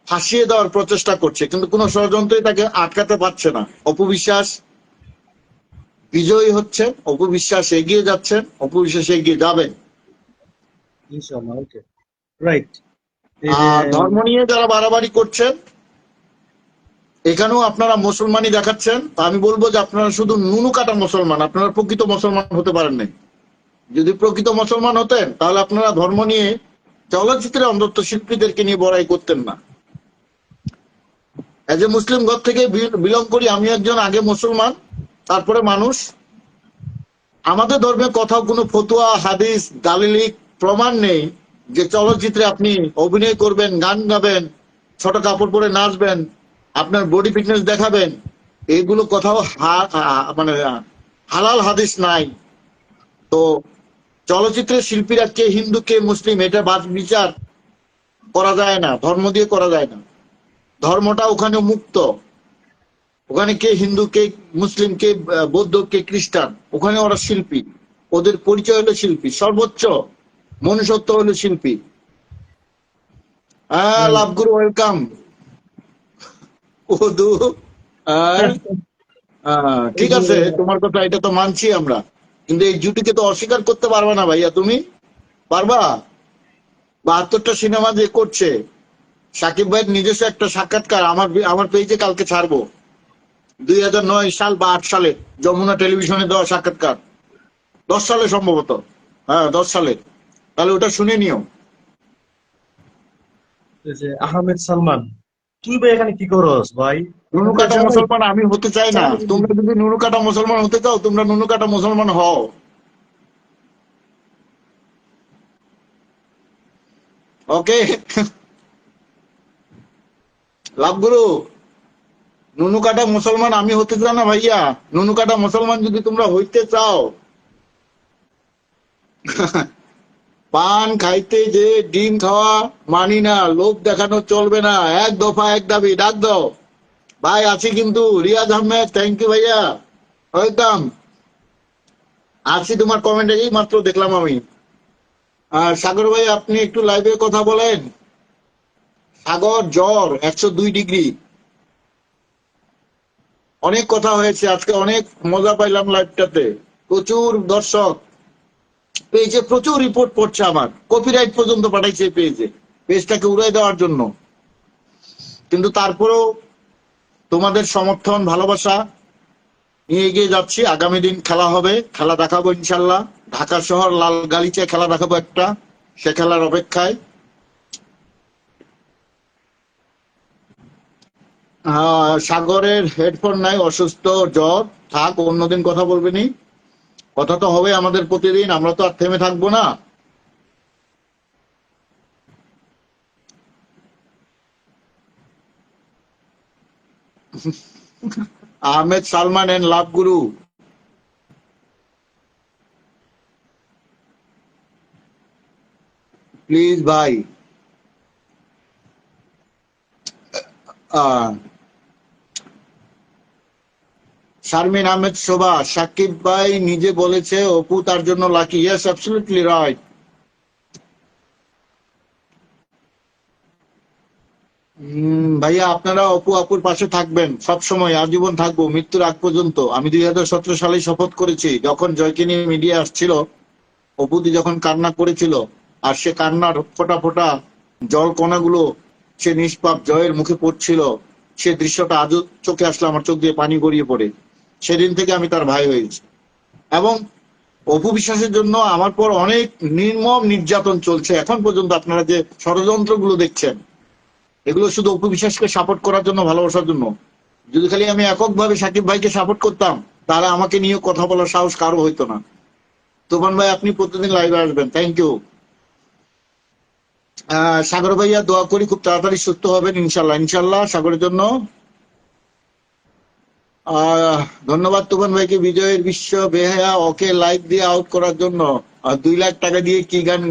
A: ফাঁসিয়ে দেওয়ার প্রচেষ্টা করছে, কিন্তু কোনো ষড়যন্ত্রে তাকে আটকাতে পারছে না। অপবিশ্বাস বিজয়ী হচ্ছে, অপবিশ্বাস এগিয়ে যাচ্ছেন, অপবিশ্বাস এগিয়ে যাবেন।
C: ইনশাআল্লাহ। ওকে, রাইট। এই যে
A: আর ধর্ম নিয়ে যারা বাড়াবাড়ি করছেন, এখানেও আপনারা মুসলমানই দেখাচ্ছেন। আমি বলবো যে আপনারা শুধু নুনু কাটা মুসলমান, আপনারা প্রকৃত মুসলমান হতে পারেন নাই। যদি প্রকৃত মুসলমান হতেন তাহলে আপনারা ধর্ম নিয়ে চলচ্চিত্রে অন্তত শিল্পীদেরকে নিয়ে বড়াই করতেন না। এজ এ মুসলিম ঘর থেকে বিলং করি, আমি একজন আগে মুসলমান তারপরে মানুষ। আমাদের ধর্মে কোথাও কোনো ফতুয়া, হাদিস, দালিলিক প্রমাণ নেই যে চলচ্চিত্রে আপনি অভিনয় করবেন, গান গাবেন, ছোট কাপড় পরে নাচবেন, আপনার বডি ফিটনেস দেখাবেন। এগুলো কোথাও মানে হালাল হাদিস নাই। তো চলচ্চিত্রের শিল্পীরা কে হিন্দু কে মুসলিম এটা বাদ বিচার করা যায় না, ধর্ম দিয়ে করা যায় না। ধর্মটা ওখানে মুক্ত। ওখানে কে হিন্দু কে মুসলিম কে বৌদ্ধ কে খ্রিস্টান, ওখানে ওরা শিল্পী। ওদের পরিচয় হলো শিল্পী, সর্বোচ্চ মনুষ্যত্ব হলো শিল্পী। লাভগুরু ওয়েলকাম। ওদু আর ঠিক আছে, তোমার কথা এটা তো মানছি আমরা, কিন্তু এই জুটিকে তো অস্বীকার করতে পারবা না ভাইয়া। তুমি পারবা? 72টা সিনেমা যে করছে, সাকিব ভাইয়ের নিজস্ব একটা সাক্ষাৎকার আমার পেজে কালকে ছাড়বো, 2009 সাল বা 8 সালে যমুনা টেলিভিশনে দেওয়া সাক্ষাৎকার, 10 সালে সম্ভবত, হ্যাঁ 10 সালে। তাহলে ওটা শুনে নিও।
C: এই যে আহমেদ সালমান, তুই ভাই এখানে কি করস ভাই?
A: নুনু কাটা মুসলমান আমি হতে চাই না। তোমরা যদি নুনু কাটা মুসলমান হতে চাও, তোমরা নুনু কাটা মুসলমান হও। ওকে, লাভগুরু, নুনু কাটা মুসলমান আমি হতে চাই না ভাইয়া। নুনু কাটা মুসলমান যদি তোমরা হইতে চাও, পান খাইতে যে ডিম খাওয়া মানি না, লোভ দেখানো চলবে না, এক দফা এক দাবি, ডাক দাও ভাই। আছি কিন্তু রিয়াজ আহমেদ, থ্যাংক ইউ ভাইয়া, ওয়েলকাম। আছি, তোমার কমেন্ট এই মাত্র দেখলাম আমি। আর সাগর ভাই আপনি একটু লাইভে কথা বলেন। সাগর জ্বর 102 ডিগ্রি। অনেক কথা হয়েছে আজকে, অনেক মজা পাইলাম লাইভটাতে, প্রচুর দর্শক, পেজে প্রচুর রিপোর্ট পড়ছে, আমার কপিরাইট পর্যন্ত পাঠাইছে পেজটাকে উড়াই দেওয়ার জন্য। কিন্তু তারপরেও তোমাদের সমর্থন, ভালোবাসা নিয়ে এগিয়ে যাচ্ছি। আগামী দিন খেলা হবে, খেলা দেখাবো ইনশাল্লাহ। ঢাকা শহর লাল গালিচায় খেলা দেখাবো একটা, সে খেলার অপেক্ষায়। সাগরের হেডফোন নাই, অসুস্থ, জ্বর, থাক অন্যদিন কথা বলবেনি। কথা তো হবে আমাদের প্রতিদিন, আমরা তো আর থেমে থাকবো না। Ahmed Salman and love Guru, please ভাই। শারমিন আহমেদ শোভা, সাকিব ভাই নিজে বলেছে অপু তার জন্য লাকি। Yes, absolutely right. ভাইয়া আপনারা অপু আপুর পাশে থাকবেন সব সময়, আজীবন থাকবো, মৃত্যুর আগ পর্যন্ত। আমি 2017 সালে শপথ করেছি, যখন জয়কে নিয়ে মিডিয়া আসছিল, অপুদি যখন কান্না করেছিল, আর সে কান্নার ফোটা ফোটা জল কণাগুলো সে নিষ্পাপ জয়ের মুখে পড়ছিল, সে দৃশ্যটা আজও চোখে আসলে আমার চোখ দিয়ে পানি গড়িয়ে পড়ে। সেদিন থেকে আমি তার ভাই হয়েছি। এবং অপু বিশ্বাসের জন্য আমার পর অনেক নির্মম নির্যাতন চলছে এখন পর্যন্ত। আপনারা যে ষড়যন্ত্রগুলো দেখছেন, এগুলো শুধু অপু বিশ্বাসকে সাপোর্ট করার জন্য, ভালোবাসার জন্য। যদি খালি আমি এককভাবে সাকিব ভাইকে সাপোর্ট করতাম, তাহলে আমাকে নিয়ে কথা বলার সাহস কারো হইতো না। তুফান ভাই আপনি প্রতিদিন লাইভে আসবেন, থ্যাংক ইউ। সাগর ভাইয়া দোয়া করি খুব তাড়াতাড়ি সুস্থ হবেন ইনশাল্লাহ, ইনশাল্লাহ সাগরের জন্য। ধন্যবাদ তুফান ভাইকে বিজয়ের বিশ্ব বেহায়া ওকে লাইক দিয়ে আউট করার জন্য। 2 লাখ টাকা দিয়ে কি গান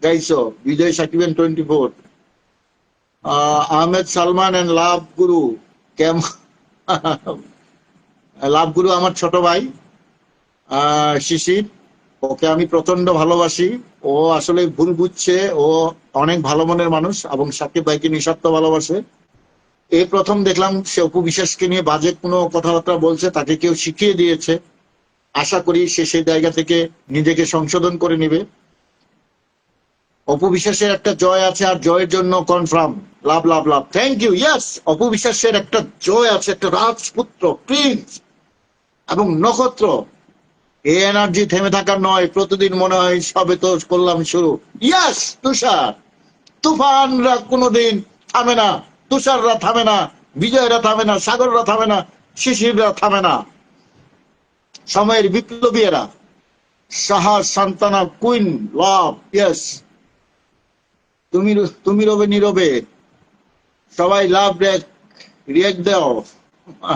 A: গাইছো বিজয় সাকিবেন 24। আহমেদ সালমান এন্ড লাভ গুরু কেমন? লাভ গুরু আমার ছোট ভাই শিশির, ওকে আমি প্রচন্ড ভালোবাসি। ও আসলে ভুল বুঝছে, ও অনেক ভালো মনের মানুষ এবং সাকিব ভাইকে নিঃস্বার্থ ভালোবাসে। এই প্রথম দেখলাম সে অপু বিশ্বাসকে নিয়ে বাজে কোনো কথাবার্তা বলছে, তাকে কেউ শিখিয়ে দিয়েছে। আশা করি সে সেই জায়গা থেকে নিজেকে সংশোধন করে নিবে। অপু বিশ্বাসের একটা জয় আছে, আর জয়ের জন্য confirm love love love, thank you. Yes, Apu বিশ্বাসের একটা জয় আছে, একটা রাজপুত্র প্রিন্স এবং নক্ষত্র। এই এনার্জি থেমে থাকার নয়, প্রতিদিন মনে হয় সবে তো করলাম শুরু। ইয়াস তুষার, তুফানরা কোনোদিন থামে না, তুষাররা থামে না, বিজয়রা থামে না, সাগররা থামে না, শিশিররা থামে না। সময়ের বিপ্লবী এরা, সাহস সান্তানা কুইন লাভ। ইয়েস, তুমি রবে নীরবে, সবাই লাভ রিয়েক্ট দাও।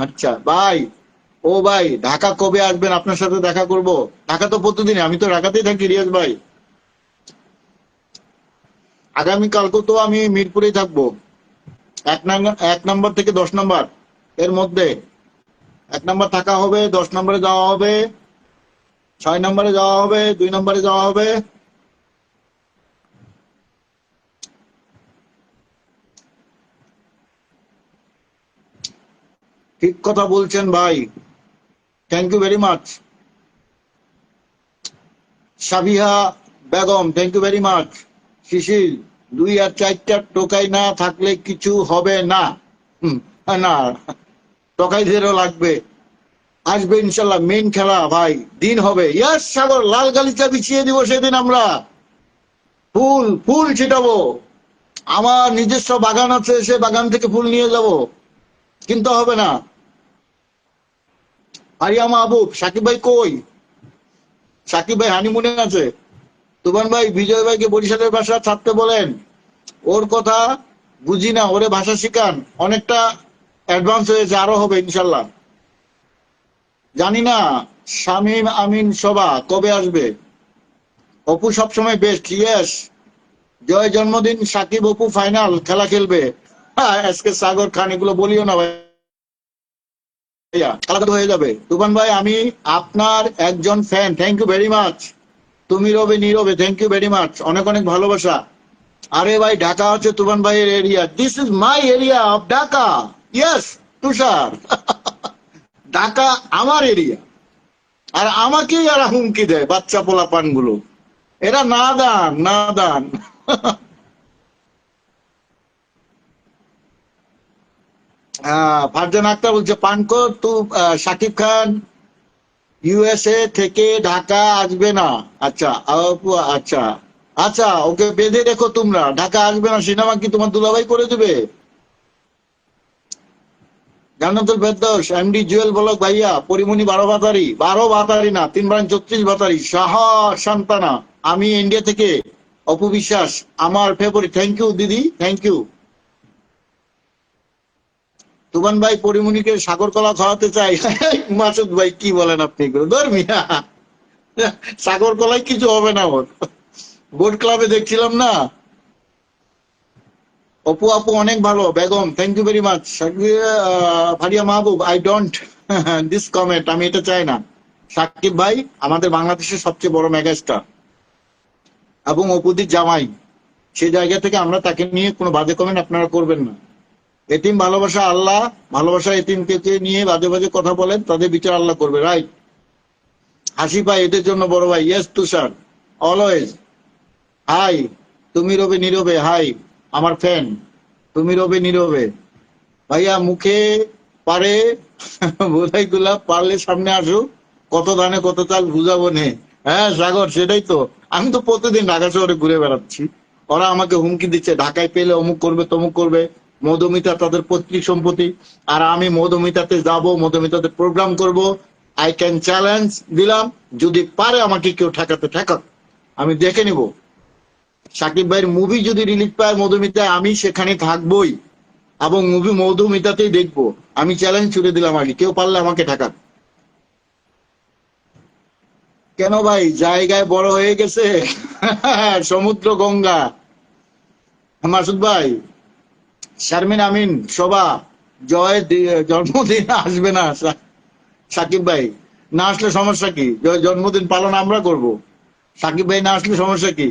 A: আচ্ছা ভাই, ও ভাই ঢাকা কবে আসবেন? আপনার সাথে দেখা করব। ঢাকা তো প্রতিদিন, আমি তো ঢাকাতেই থাকি রিয়াজ ভাই। আগামীকালকে তো আমি মিরপুরেই থাকবো, 1 নম্বর থেকে 10 নম্বর এর মধ্যে। 1 নম্বর থাকা হবে, 10 নম্বরে যাওয়া হবে, 6 নম্বরে যাওয়া হবে, 2 নম্বরে যাওয়া হবে। ঠিক কথা বলছেন ভাই, thank you very much. Sabiha Begum, thank you very much. Shishir 2 আর 4টা টোকাই না থাকলে কিছু হবে না। না, টোকাইদেরও লাগবে, আসবে ইনশাল্লাহ। মেইন খেলা ভাই, দিন হবে। ইয়াস সাগর, লাল গালিচা বিছিয়ে দিব সেদিন আমরা, ফুল ফুল ছিটাবো। আমার নিজস্ব বাগান আছে, সে বাগান থেকে ফুল নিয়ে যাব, কিনতে হবে না। আরিয়া মাহবুব, সাকিব ভাই কই? সাকিব ভাই হানিমুনে আছে। তুফান ভাই বিজয় ভাইকে বরিশালের ভাষা ছাড়তে বলেন, ওর কথা বুঝি না, ওরে ভাষা শিখান। অনেকটা অ্যাডভান্স হয়েছে, আরো হবে ইনশাল্লাহ। জানি না শামীম আমিন সভা কবে আসবে। অপু সবসময় বেস্ট। ইয়েস, জয় জন্মদিন সাকিব অপু ফাইনাল খেলা খেলবে। আজকে সাগর খান এগুলো বলিও না ভাই, আলাদা হয়ে যাবে। তুফান ভাই আমি আপনার একজন fan, thank you very much. তুমি রবে নীরবে, থ্যাংক ইউ ভেরি মাচ, অনেক অনেক ভালোবাসা। আরে ভাই ঢাকা হচ্ছে তুফান ভাইয়ের area, this is my area of Dhaka. Yes Tushar, Dhaka আমার এরিয়া, আর আমাকেই এরা হুমকি দেয় বাচ্চা পোলা পান গুলো। এরা না দান না দান। ফারজান আক্তার বলছে পানকর তু শাকিব খান ইউএসএ থেকে ঢাকা আসবে না। আচ্ছা আচ্ছা আচ্ছা, ওকে বেঁধে রেখো তোমরা, ঢাকা আসবে না। সিনেমা কি তোমার দুলাভাই করে দেবে? জান্নাতুল ফেরদৌস, এমডি জুয়েল বলক ভাইয়া, পরিমণি 12 ভাতারি, 12 ভাতারি না 3 ভাতারি, সাহা সান্তানা, আমি ইন্ডিয়া থেকে অপু বিশ্বাস আমার ফেভারিট। থ্যাংক ইউ দিদি, থ্যাংক ইউ। তুফান ভাই পরিমণিকে সাগর কলা খাওয়াতে চাই। মাসুদ ভাই কি বলেন আপনি? ধর্মিয়া সাগর কলায় কিছু হবে না ওর। বোট ক্লাবে দেখছিলাম না। অপু আপু অনেক ভালো। Begum, thank you very much. Faria Mahbub, I don't this comment, আমি এটা চাই না। সাকিব ভাই আমাদের বাংলাদেশের সবচেয়ে বড় মেগাস্টার এবং অপুদির জামাই, সেই জায়গা থেকে আমরা তাকে নিয়ে কোনো বাজে কমেন্ট আপনারা করবেন না। এতিম ভালোবাসা আল্লাহ, ভালোবাসা এতিমকে নিয়ে বাজে বাজে কথা বলেন, তাদের বিচার আল্লাহ করবে, রাইট? হাসি ভাই এদের জন্য বড় ভাই। ইয়েস তুষার, অলওয়েজ। হাই, তুমি রবে নীরবে, হাই আমার ফ্যান, তুমি রবে নীরবে। ভাইয়া মুখে পারে বোধাই গুলা, পারলে সামনে আসো, কত দানে কত চাল বুঝাবো নে। হ্যাঁ সাগর, সেটাই তো। আমি তো প্রতিদিন ঢাকা শহরে ঘুরে বেড়াচ্ছি, ওরা আমাকে হুমকি দিচ্ছে ঢাকায় পেলে অমুক করবে তমুক করবে। মধুমিতা তাদের পৈতৃক সম্পত্তি, আর আমি মধুমিতাতে যাব, মধুমিতাতে প্রোগ্রাম করব, আই ক্যান চ্যালেঞ্জ দিলাম, যদি পারে আমাকে কেউ ঠেকাতে ঠেকাক, আমি দেখে নিব। সাকিব ভাইয়ের মুভি যদি রিলিজ পায় মধুমিতায়, আমি সেখানে থাকবই এবং মুভি মধুমিতাতেই দেখবো। আমি চ্যালেঞ্জ ছুড়ে দিলাম, আগে কেউ পারলে আমাকে ঠেকাক। কেন ভাই, জায়গায় বড় হয়ে গেছে সমুদ্র গঙ্গা। মাসুদ ভাই, শারমিন আমিন শোভা জয় জন্মদিন আসবে না সাকিব ভাই, না আসলে সমস্যা কি? জন্মদিন পালন আমরা করব, সাকিব ভাই না আসলে সমস্যা কি?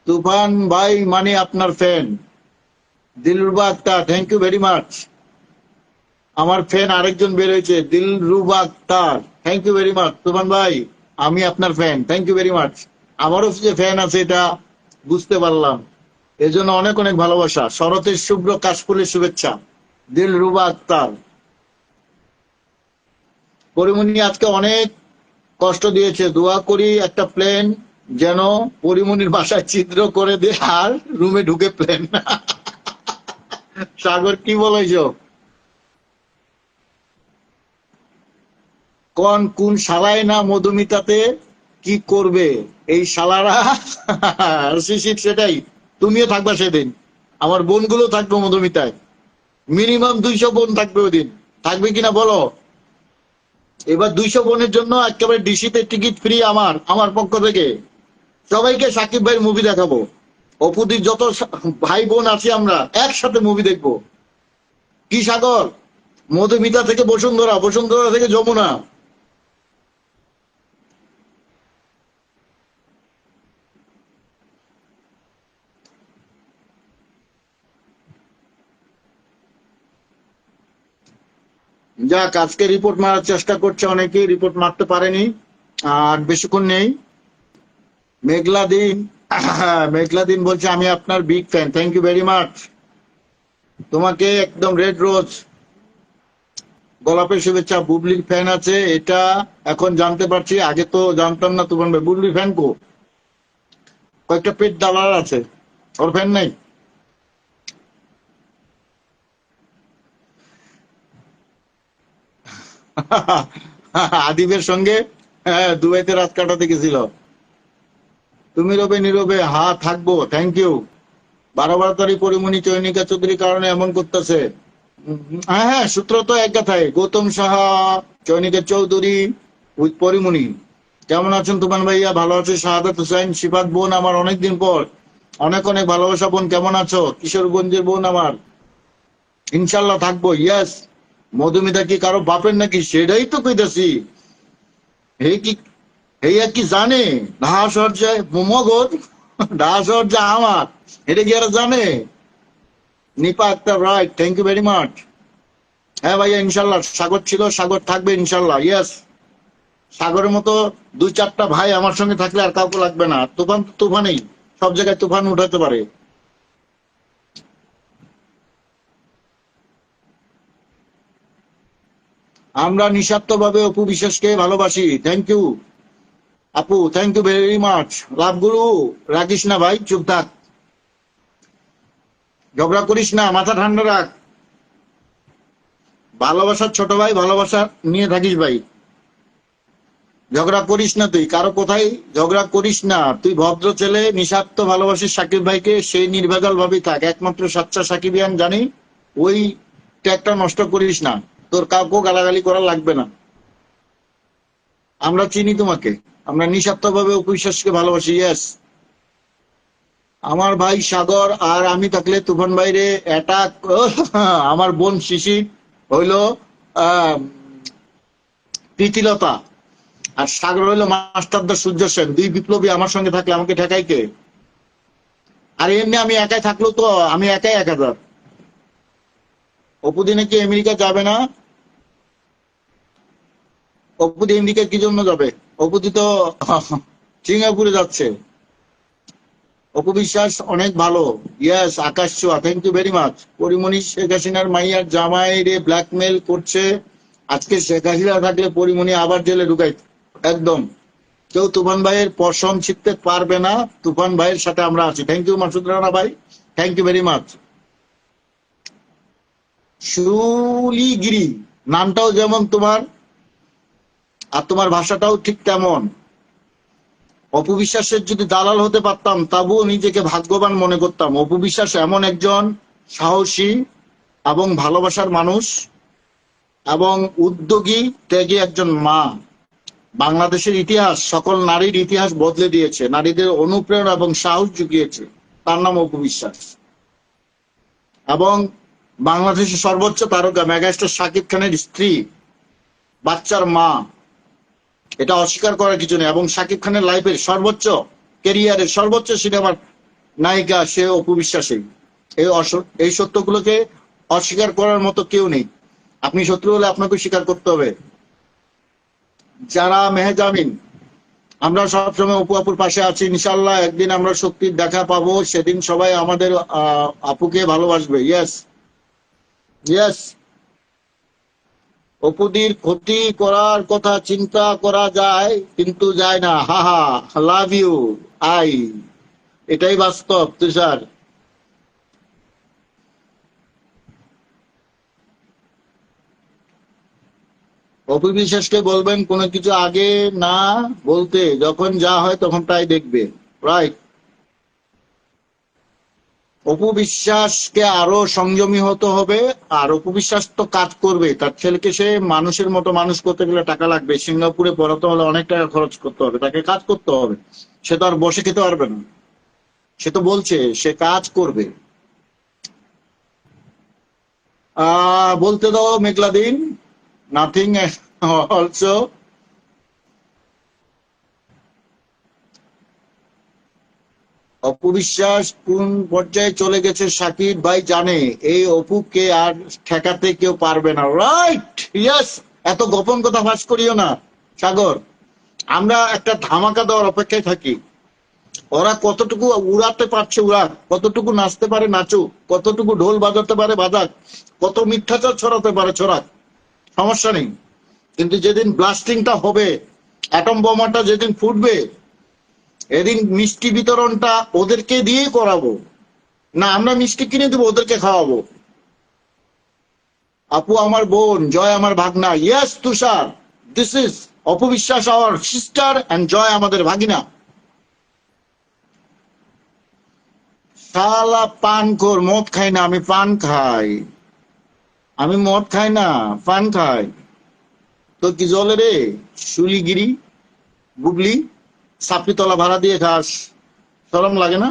A: তুফান ভাই মানে আপনার fan. Dilruba Akter, thank you very much. আমার ফ্যান আরেকজন বের হয়েছে, Dilruba Akter, thank you very much. Tufan ভাই, আমি আপনার fan, thank you very much. আমারও যে ফ্যান আছে এটা বুঝতে পারলাম, এজন্য অনেক অনেক ভালোবাসা। শরতের শুভ্র কাশফুলের শুভেচ্ছা, দিলরুবা আক্তার। পরিমণি আজকে অনেক কষ্ট দিয়েছে, দোয়া করি একটা প্লেন যেন পরিমণির বাসায় ছিদ্র করে দিয়ে আর রুমে ঢুকে প্লেন। সাগর কি বলেছ? কোন শালায় না মধুমিতাতে কি করবে এই শালারা? শিশির, সেটাই, তুমিও থাকবা সেদিন, আমার বোনগুলো থাকবে মধুমিতায়, মিনিমাম 200 বোন থাকবে ওই দিন। থাকবে কিনা বলো? এবার 200 বোনের জন্য একেবারে ডিসিতে টিকিট ফ্রি আমার পক্ষ থেকে। সবাইকে সাকিব ভাইয়ের মুভি দেখাবো, অপুদির যত ভাই বোন আছি আমরা একসাথে মুভি দেখবো। কি সাগর? মধুমিতা থেকে বসুন্ধরা, বসুন্ধরা থেকে যমুনা। যাক, আজকে রিপোর্ট মারার চেষ্টা করছে অনেকেই, রিপোর্ট মারতে পারেনি। আর বেশিক্ষণ নেই। মেঘলা দিন, মেঘলা দিন বলছে আমি আপনার big fan, thank you very much. তোমাকে একদম রেড রোজ গোলাপের শুভেচ্ছা। বুবলির ফ্যান আছে, এটা এখন জানতে পারছি, আগে তো জানতাম না। তুমান ভাই, বুবলির ফ্যান কো? কয়েকটা পেট দালাল আছে, ওর ফ্যান নাই? আদিবের সঙ্গে দুবাইতে রাত কাটাতে গেছিল। তুমি রবে নীরবে, হ্যাঁ থাকবো, থ্যাংক ইউ। 12 পরিমণি চয়নিকা চৌধুরীর কারণে এমন করতেছে। হ্যাঁ হ্যাঁ, সূত্র তো এক কথায়, গৌতম সাহা, চয়নিকা চৌধুরী উইথ পরিমণি। কেমন আছেন তুমান ভাইয়া? ভালো আছে। শাহাদাত হুসাইন, শিফাত বোন আমার অনেকদিন পর, অনেক অনেক ভালোবাসা বোন, কেমন আছো? কিশোরগঞ্জের বোন আমার, ইনশাল্লাহ থাকবো, ইয়েস। মধুমিতা কি কারো বাপের নাকি? সেটাই তো কইতাছি। এই কি, এই আর কি জানে ঢাকা শহর যে মগজ, ঢাকা শহর যে আমার, এটা কি আর জানে? Nipa Akter, right, thank you very much. হ্যাঁ ভাইয়া, ইনশাল্লাহ। সাগর ছিল, সাগর থাকবে ইনশাল্লাহ, ইয়েস। সাগরের মতো 2-4টা ভাই আমার সঙ্গে থাকলে আর কাউকে লাগবে না। তুফান তো তুফানেই, সব জায়গায় তুফান উঠাতে পারে। আমরা নিঃস্বার্থভাবে অপু বিশ্বাসকে ভালোবাসি, থ্যাংক ইউ আপু, থ্যাংক ইউ ভেরি মাচ। লাভ গুরু, রাখিস না ভাই, চুপ থাক, ঝগড়া করিস না, মাথা ঠান্ডা রাখ। ভালোবাসার ছোট ভাই, ভালোবাসা নিয়ে থাকিস ভাই, ঝগড়া করিস না তুই কারো কোথায়, ঝগড়া করিস না তুই। ভদ্র ছেলে, নিঃস্বার্থ ভালোবাসিস সাকিব ভাইকে, সেই নির্ভেজাল ভাবেই থাক, একমাত্র সাচ্চা সাকিবিয়ান জানি। ওই ট্যাগটা নষ্ট করিস না, তোর কাউকে গালাগালি করা লাগবে না। আমরা চিনি তোমাকে, আমরা নিঃস্বার্থ ভাবে অবিশ্বাসকে ভালোবাসি, ইয়েস। আমার ভাই সাগর আর আমি থাকলে তুফান ভাইরে অ্যাটাক। আমার বোন শিশি হইল প্রীতিলতা, আর সাগর হইলো মাস্টারদা সূর্য সেন। দুই বিপ্লবী আমার সঙ্গে থাকলে আমাকে ঠেকাই কে? আর এমনি আমি একাই থাকলেও তো আমি একাই 1000। অপুদি নাকি আমেরিকা যাবে না? অপুদি আমেরিকা কি জন্য যাবে? অপুদি তো সিঙ্গাপুরে যাচ্ছে। অপু বিশ্বাস অনেক ভালো, yes. Akash Chhoya, thank you very much. Porimoni Sheikh হাসিনার মাইয়ার জামাই রে ব্ল্যাকমেল করছে, আজকে শেখ হাসিনা থাকলে পরিমণি আবার জেলে ঢুকাই। একদম, কেউ তুফান ভাইয়ের পশম ছিঁড়তে পারবে না, তুফান ভাইয়ের সাথে আমরা আছি। থ্যাংক ইউ মাসুদ রানা ভাই, থ্যাংক ইউ ভেরি মাচ। শুলিগিরি নামটাও যেমন তোমার আর তোমার ভাষাটাও ঠিক তেমন। অপু বিশ্বাসের যদি দালাল হতে পারতাম তবুও নিজেকে ভাগ্যবান মনে করতাম। অপু বিশ্বাস এমন একজন সাহসী এবং ভালোবাসার মানুষ এবং উদ্যোগী ত্যাগী একজন মা। বাংলাদেশের ইতিহাস, সকল নারীর ইতিহাস বদলে দিয়েছে, নারীদের অনুপ্রেরণা এবং সাহস জুগিয়েছে। তার নাম অপু বিশ্বাস। এবং বাংলাদেশের সর্বোচ্চ তারকা মেগাস্টার শাকিব খানের স্ত্রী, বাচ্চার মা, এটা অস্বীকার করার কিছু নেই। এবং শাকিব খানের লাইফের সর্বোচ্চ, ক্যারিয়ারের সর্বোচ্চ সিনেমার নায়িকা সে অপু বিশ্বাসী। এই সত্যগুলোকে অস্বীকার করার মতো কেউ নেই। আপনি শত্রু হলে আপনাকে স্বীকার করতে হবে। যারা মেহজামিন, আমরা সবসময় অপু আপুর পাশে আছি। ইনশাল্লাহ একদিন আমরা শক্তির দেখা পাবো, সেদিন সবাই আমাদের আপুকে ভালোবাসবে। Yes yes. অপুদির ক্ষতি করার কথা চিন্তা করা যায় কিন্তু যায় না। হা হা, লাভ ইউ আই, এটাই বাস্তব তুষার। অপু বিশ্বাসকে বলবেন কোনো কিছু আগে না বলতে, যখন যা হয় তখন তাই দেখবে। রাইট। অপু বিশ্বাসকে আরো সংযমী হতে হবে। আর অপু বিশ্বাস তো কাজ করবে, তার ছেলেকে সে মানুষের মতো মানুষ করতে গেলে টাকা লাগবে। সিঙ্গাপুরে পড়াতে হলে অনেক টাকা খরচ করতে হবে, তাকে কাজ করতে হবে। সে তো আর বসে খেতে পারবে না। সে তো বলছে সে কাজ করবে। বলতে দাও মেঘলা দিন, নাথিং অলসো। অপু বিশ্বাস কোন পর্যায়ে চলে গেছে সাকিব ভাই জানে। এই অপুকে আর ঠেকাতে কেউ পারবে না। Right, yes. এত গোপন কথা ফাঁস করিও না সাগর। আমরা একটা ধামাকা দেওয়ার অপেক্ষায় থাকি। ওরা কতটুকু উড়াতে পারছে উড়াক, কতটুকু নাচতে পারে নাচুক, কতটুকু ঢোল বাজাতে পারে বাজাক, কত মিথ্যাচার ছড়াতে পারে ছড়াক, সমস্যা নেই। কিন্তু যেদিন ব্লাস্টিংটা হবে, অ্যাটম বোমাটা যেদিন ফুটবে, এদিন মিষ্টি বিতরণটা ওদেরকে দিয়েই করাবো। না আমরা মিষ্টি কিনে দেবো, ওদেরকে খাওয়াবো। আপু আমার বোন, জয় আমার ভাগনা। Yes Tushar, this is Apu Biswas hour sister and জয় আমাদের ভাগিনা। শালা পানখোর, মদ খাই না আমি, পান খাই। আমি মদ খাই না, পান খাই। তো কি জলে রে শুলিগিরি, বুবলি, সাপড়িতলা ভাড়া দিয়ে খাস, শরম লাগে না?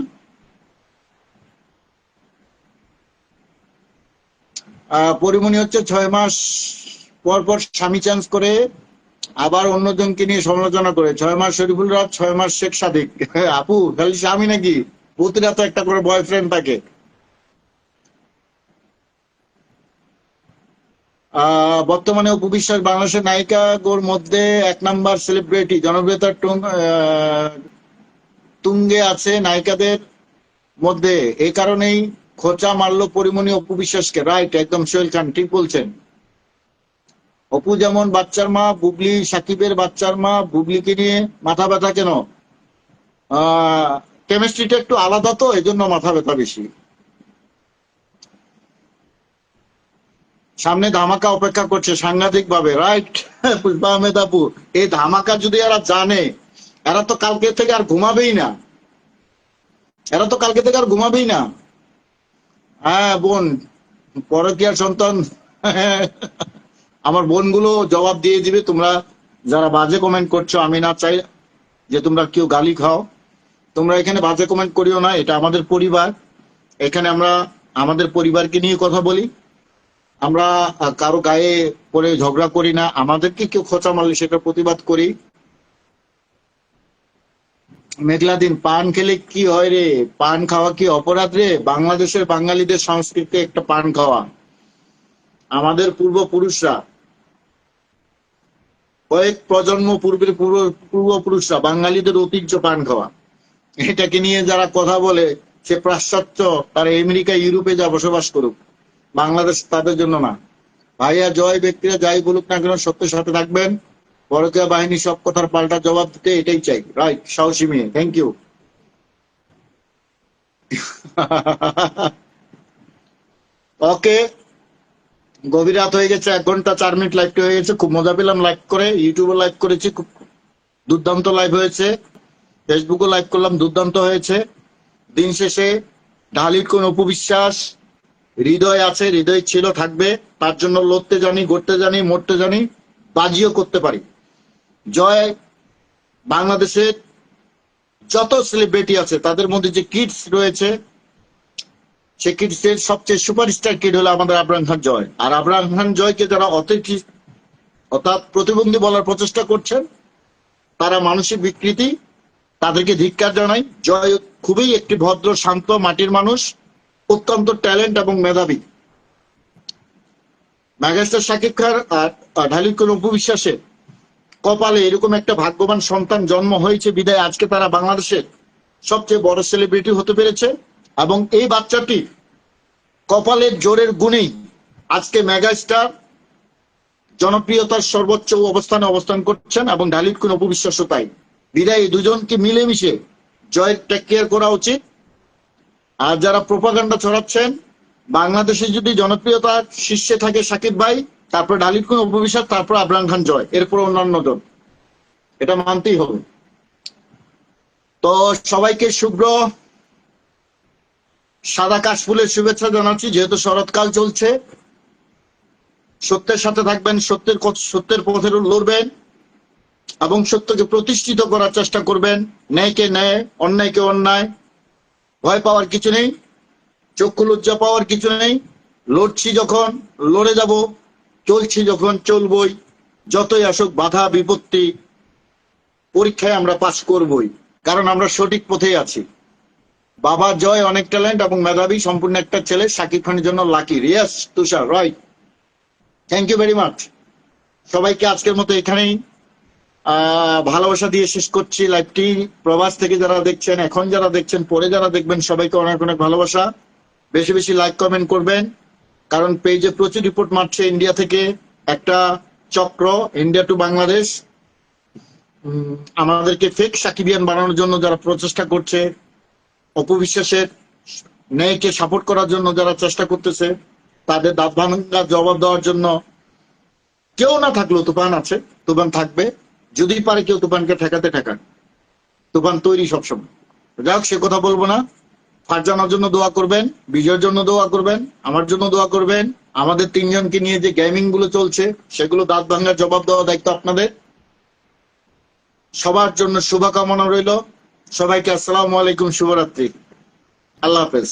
A: পরিমণি হচ্ছে 6 মাস পর পর স্বামী চেঞ্জ করে, আবার অন্যজনকে নিয়ে সমালোচনা করে। 6 মাস শরীফুল রাজ, 6 মাস শেখ সাদিক। আপু খালি স্বামী নাকি? প্রতিটা তো একটা করে বয়ফ্রেন্ড থাকে। বর্তমানে অপু বিশ্বাস বাংলাদেশের নায়িকার মধ্যে 1 নাম্বার সেলিব্রিটি, জনপ্রিয়তার তুঙ্গে আছে নায়িকাদের মধ্যে। এই কারণেই খোঁচা মারলো পরিমণি অপু বিশ্বাসকে। রাইট, একদম সোহেল খান ঠিক বলছেন। অপু যেমন বাচ্চার মা, বুবলি সাকিবের বাচ্চার মা। বুবলিকে নিয়ে মাথা ব্যথা কেন? কেমিস্ট্রিটা একটু আলাদা তো, এই জন্য মাথা ব্যথা বেশি। সামনে ধামাকা অপেক্ষা করছে সাংঘাতিক ভাবে। রাইট পুষ্পা আহমেদ আপু, এই ধামাকা যদি এরা জানে, এরা তো কালকে থেকে আর ঘুমাবেই না। এরা তো কালকে থেকে আর ঘুমাবেই না। হ্যাঁ বোন, পরকীয়ার সন্তান। আমার বোনগুলো জবাব দিয়ে দিবে। তোমরা যারা বাজে কমেন্ট করছো, আমি না চাই যে তোমরা কেউ গালি খাও। তোমরা এখানে বাজে কমেন্ট করিও না, এটা আমাদের পরিবার। এখানে আমরা আমাদের পরিবারকে নিয়ে কথা বলি। আমরা কারো গায়ে পরে ঝগড়া করি না। আমাদেরকে কেউ খোঁচা মারলে সেটা প্রতিবাদ করি। মেঘলা দিন, পান খেলে কি হয় রে? পান খাওয়া কি অপরাধ রে? বাংলাদেশের বাঙালিদের সংস্কৃতি একটা পান খাওয়া। আমাদের পূর্বপুরুষরা, কয়েক প্রজন্ম পূর্বের পূর্বপুরুষরা, বাঙালিদের ঐতিহ্য পান খাওয়া। এটাকে নিয়ে যারা কথা বলে, সে পাশ্চাত্য, তারা আমেরিকা ইউরোপে যা বসবাস করুক, বাংলাদেশ তাদের জন্য না। ভাইয়া জয়, ব্যক্তিরা যাই বলুক না কেন সত্যের সাথে থাকবেন। পরকীয়া বাহিনী সব কথার পাল্টা জবাব দিতে, এটাই চাই। রাইট, সাহসী মেয়ে, থ্যাংক ইউ। ওকে, গভীর রাত হয়ে গেছে, 1 ঘন্টা 4 মিনিট লাইভটা হয়ে গেছে। খুব মজা পেলাম লাইভ করে। ইউটিউবে লাইভ করেছি, খুব দুর্দান্ত লাইভ হয়েছে। ফেসবুকে লাইভ করলাম, দুর্দান্ত হয়েছে। দিন শেষে ঢালির কোন অপবিশ্বাস হৃদয় আছে, হৃদয় ছিল, থাকবে। তার জন্য লড়তে জানি, গড়তে জানি, মরতে জানি, বাজিও করতে পারি। জয় বাংলাদেশের যত সেলিব্রিটি আছে তাদের মধ্যে যে কিডস রয়েছে, সে কিডসের সবচেয়ে সুপারস্টার কিড হলো আমাদের আবরাম খান জয়। আর আবরাম খান জয়কে যারা অর্থাৎ প্রতিবন্ধী বলার প্রচেষ্টা করছেন, তারা মানসিক বিকৃতি, তাদেরকে ধিক্কার জানাই। জয় খুবই একটি ভদ্র শান্ত মাটির মানুষ, অত্যন্ত ট্যালেন্ট এবং মেধাবী। মেগাস্টার শাকিব খান আর ঢালির কোন অপবিশ্বাসের কপালে এরকম একটা ভাগ্যবান সন্তান জন্ম হয়েছে বিদায় আজকে তারা বাংলাদেশের সবচেয়ে বড় সেলিব্রিটি হতে পেরেছে। এবং এই বাচ্চাটি কপালের জোরের গুণেই আজকে মেগাস্টার জনপ্রিয়তার সর্বোচ্চ অবস্থানে অবস্থান করছেন, এবং ঢালির কোন অপবিশ্বাসও তাই। বিদায় এই দুজনকে মিলেমিশে জয়ের টেক কেয়ার করা উচিত। আর যারা প্রোপাগান্ডা ছড়াচ্ছেন, বাংলাদেশে যদি জনপ্রিয়তার শীর্ষে থাকে সাকিব ভাই, তারপর ঢালির কোন অপবিশ্বাস, তারপর আবরাম খান জয়, এরপর অন্যান্য জন, এটা মানতেই হবে। তো সবাইকে শুভ্র সাদা কাশফুলের শুভেচ্ছা জানাচ্ছি। যেহেতু শরৎকাল চলছে, সত্যের সাথে থাকবেন, সত্যের পথে লড়বেন এবং সত্যকে প্রতিষ্ঠিত করার চেষ্টা করবেন। ন্যায়কে ন্যায়, অন্যায়কে অন্যায়। ভয় পাওয়ার কিছু নেই, চক্ষু লজ্জা পাওয়ার কিছু নেই। লড়ছি যখন লড়ে যাব, চলছি যখন চলবই। যতই আসুক বাধা বিপত্তি, পরীক্ষায় আমরা পাস করবই, কারণ আমরা সঠিক পথেই আছি। বাবা জয় অনেক ট্যালেন্ট এবং মেধাবী, সম্পূর্ণ একটা ছেলে। সাকিব খানের জন্য lucky. Riyas Tushar, right, thank you very much. সবাইকে আজকের মতো এখানেই ভালোবাসা দিয়ে শেষ করছি লাইভটি। প্রবাস থেকে যারা দেখছেন, এখন যারা দেখছেন, পরে যারা দেখবেন, সবাইকে অনেক অনেক ভালোবাসা। বেশি বেশি লাইক কমেন্ট করবেন, কারণ পেজে প্রচুর রিপোর্ট মারছে ইন্ডিয়া থেকে একটা চক্র, ইন্ডিয়া টু বাংলাদেশ, আমাদেরকে ফেক সাকিবিয়ান বানানোর জন্য যারা প্রচেষ্টা করছে, অপবিশ্বাসের ন্যায়কে সাপোর্ট করার জন্য যারা চেষ্টা করতেছে, তাদের দাঁত ভাঙা জবাব দেওয়ার জন্য কেউ না থাকলেও তুফান আছে, তুফান থাকবে। যদি পারে কেউ তুফানকে ঠেকাতে ঠেকান, তুফান তৈরি সবসময়। যাই হোক, সে কথা বলবো না। ফারজানার জন্য দোয়া করবেন, বিজয়ের জন্য দোয়া করবেন, আমার জন্য দোয়া করবেন। আমাদের তিনজনকে নিয়ে যে গেমিং গুলো চলছে, সেগুলো দাঁত ভাঙার জবাব দেওয়া দায়িত্ব আপনাদের। সবার জন্য শুভকামনা রইল। সবাইকে আসসালামু আলাইকুম, শুভরাত্রি, আল্লাহ হাফেজ।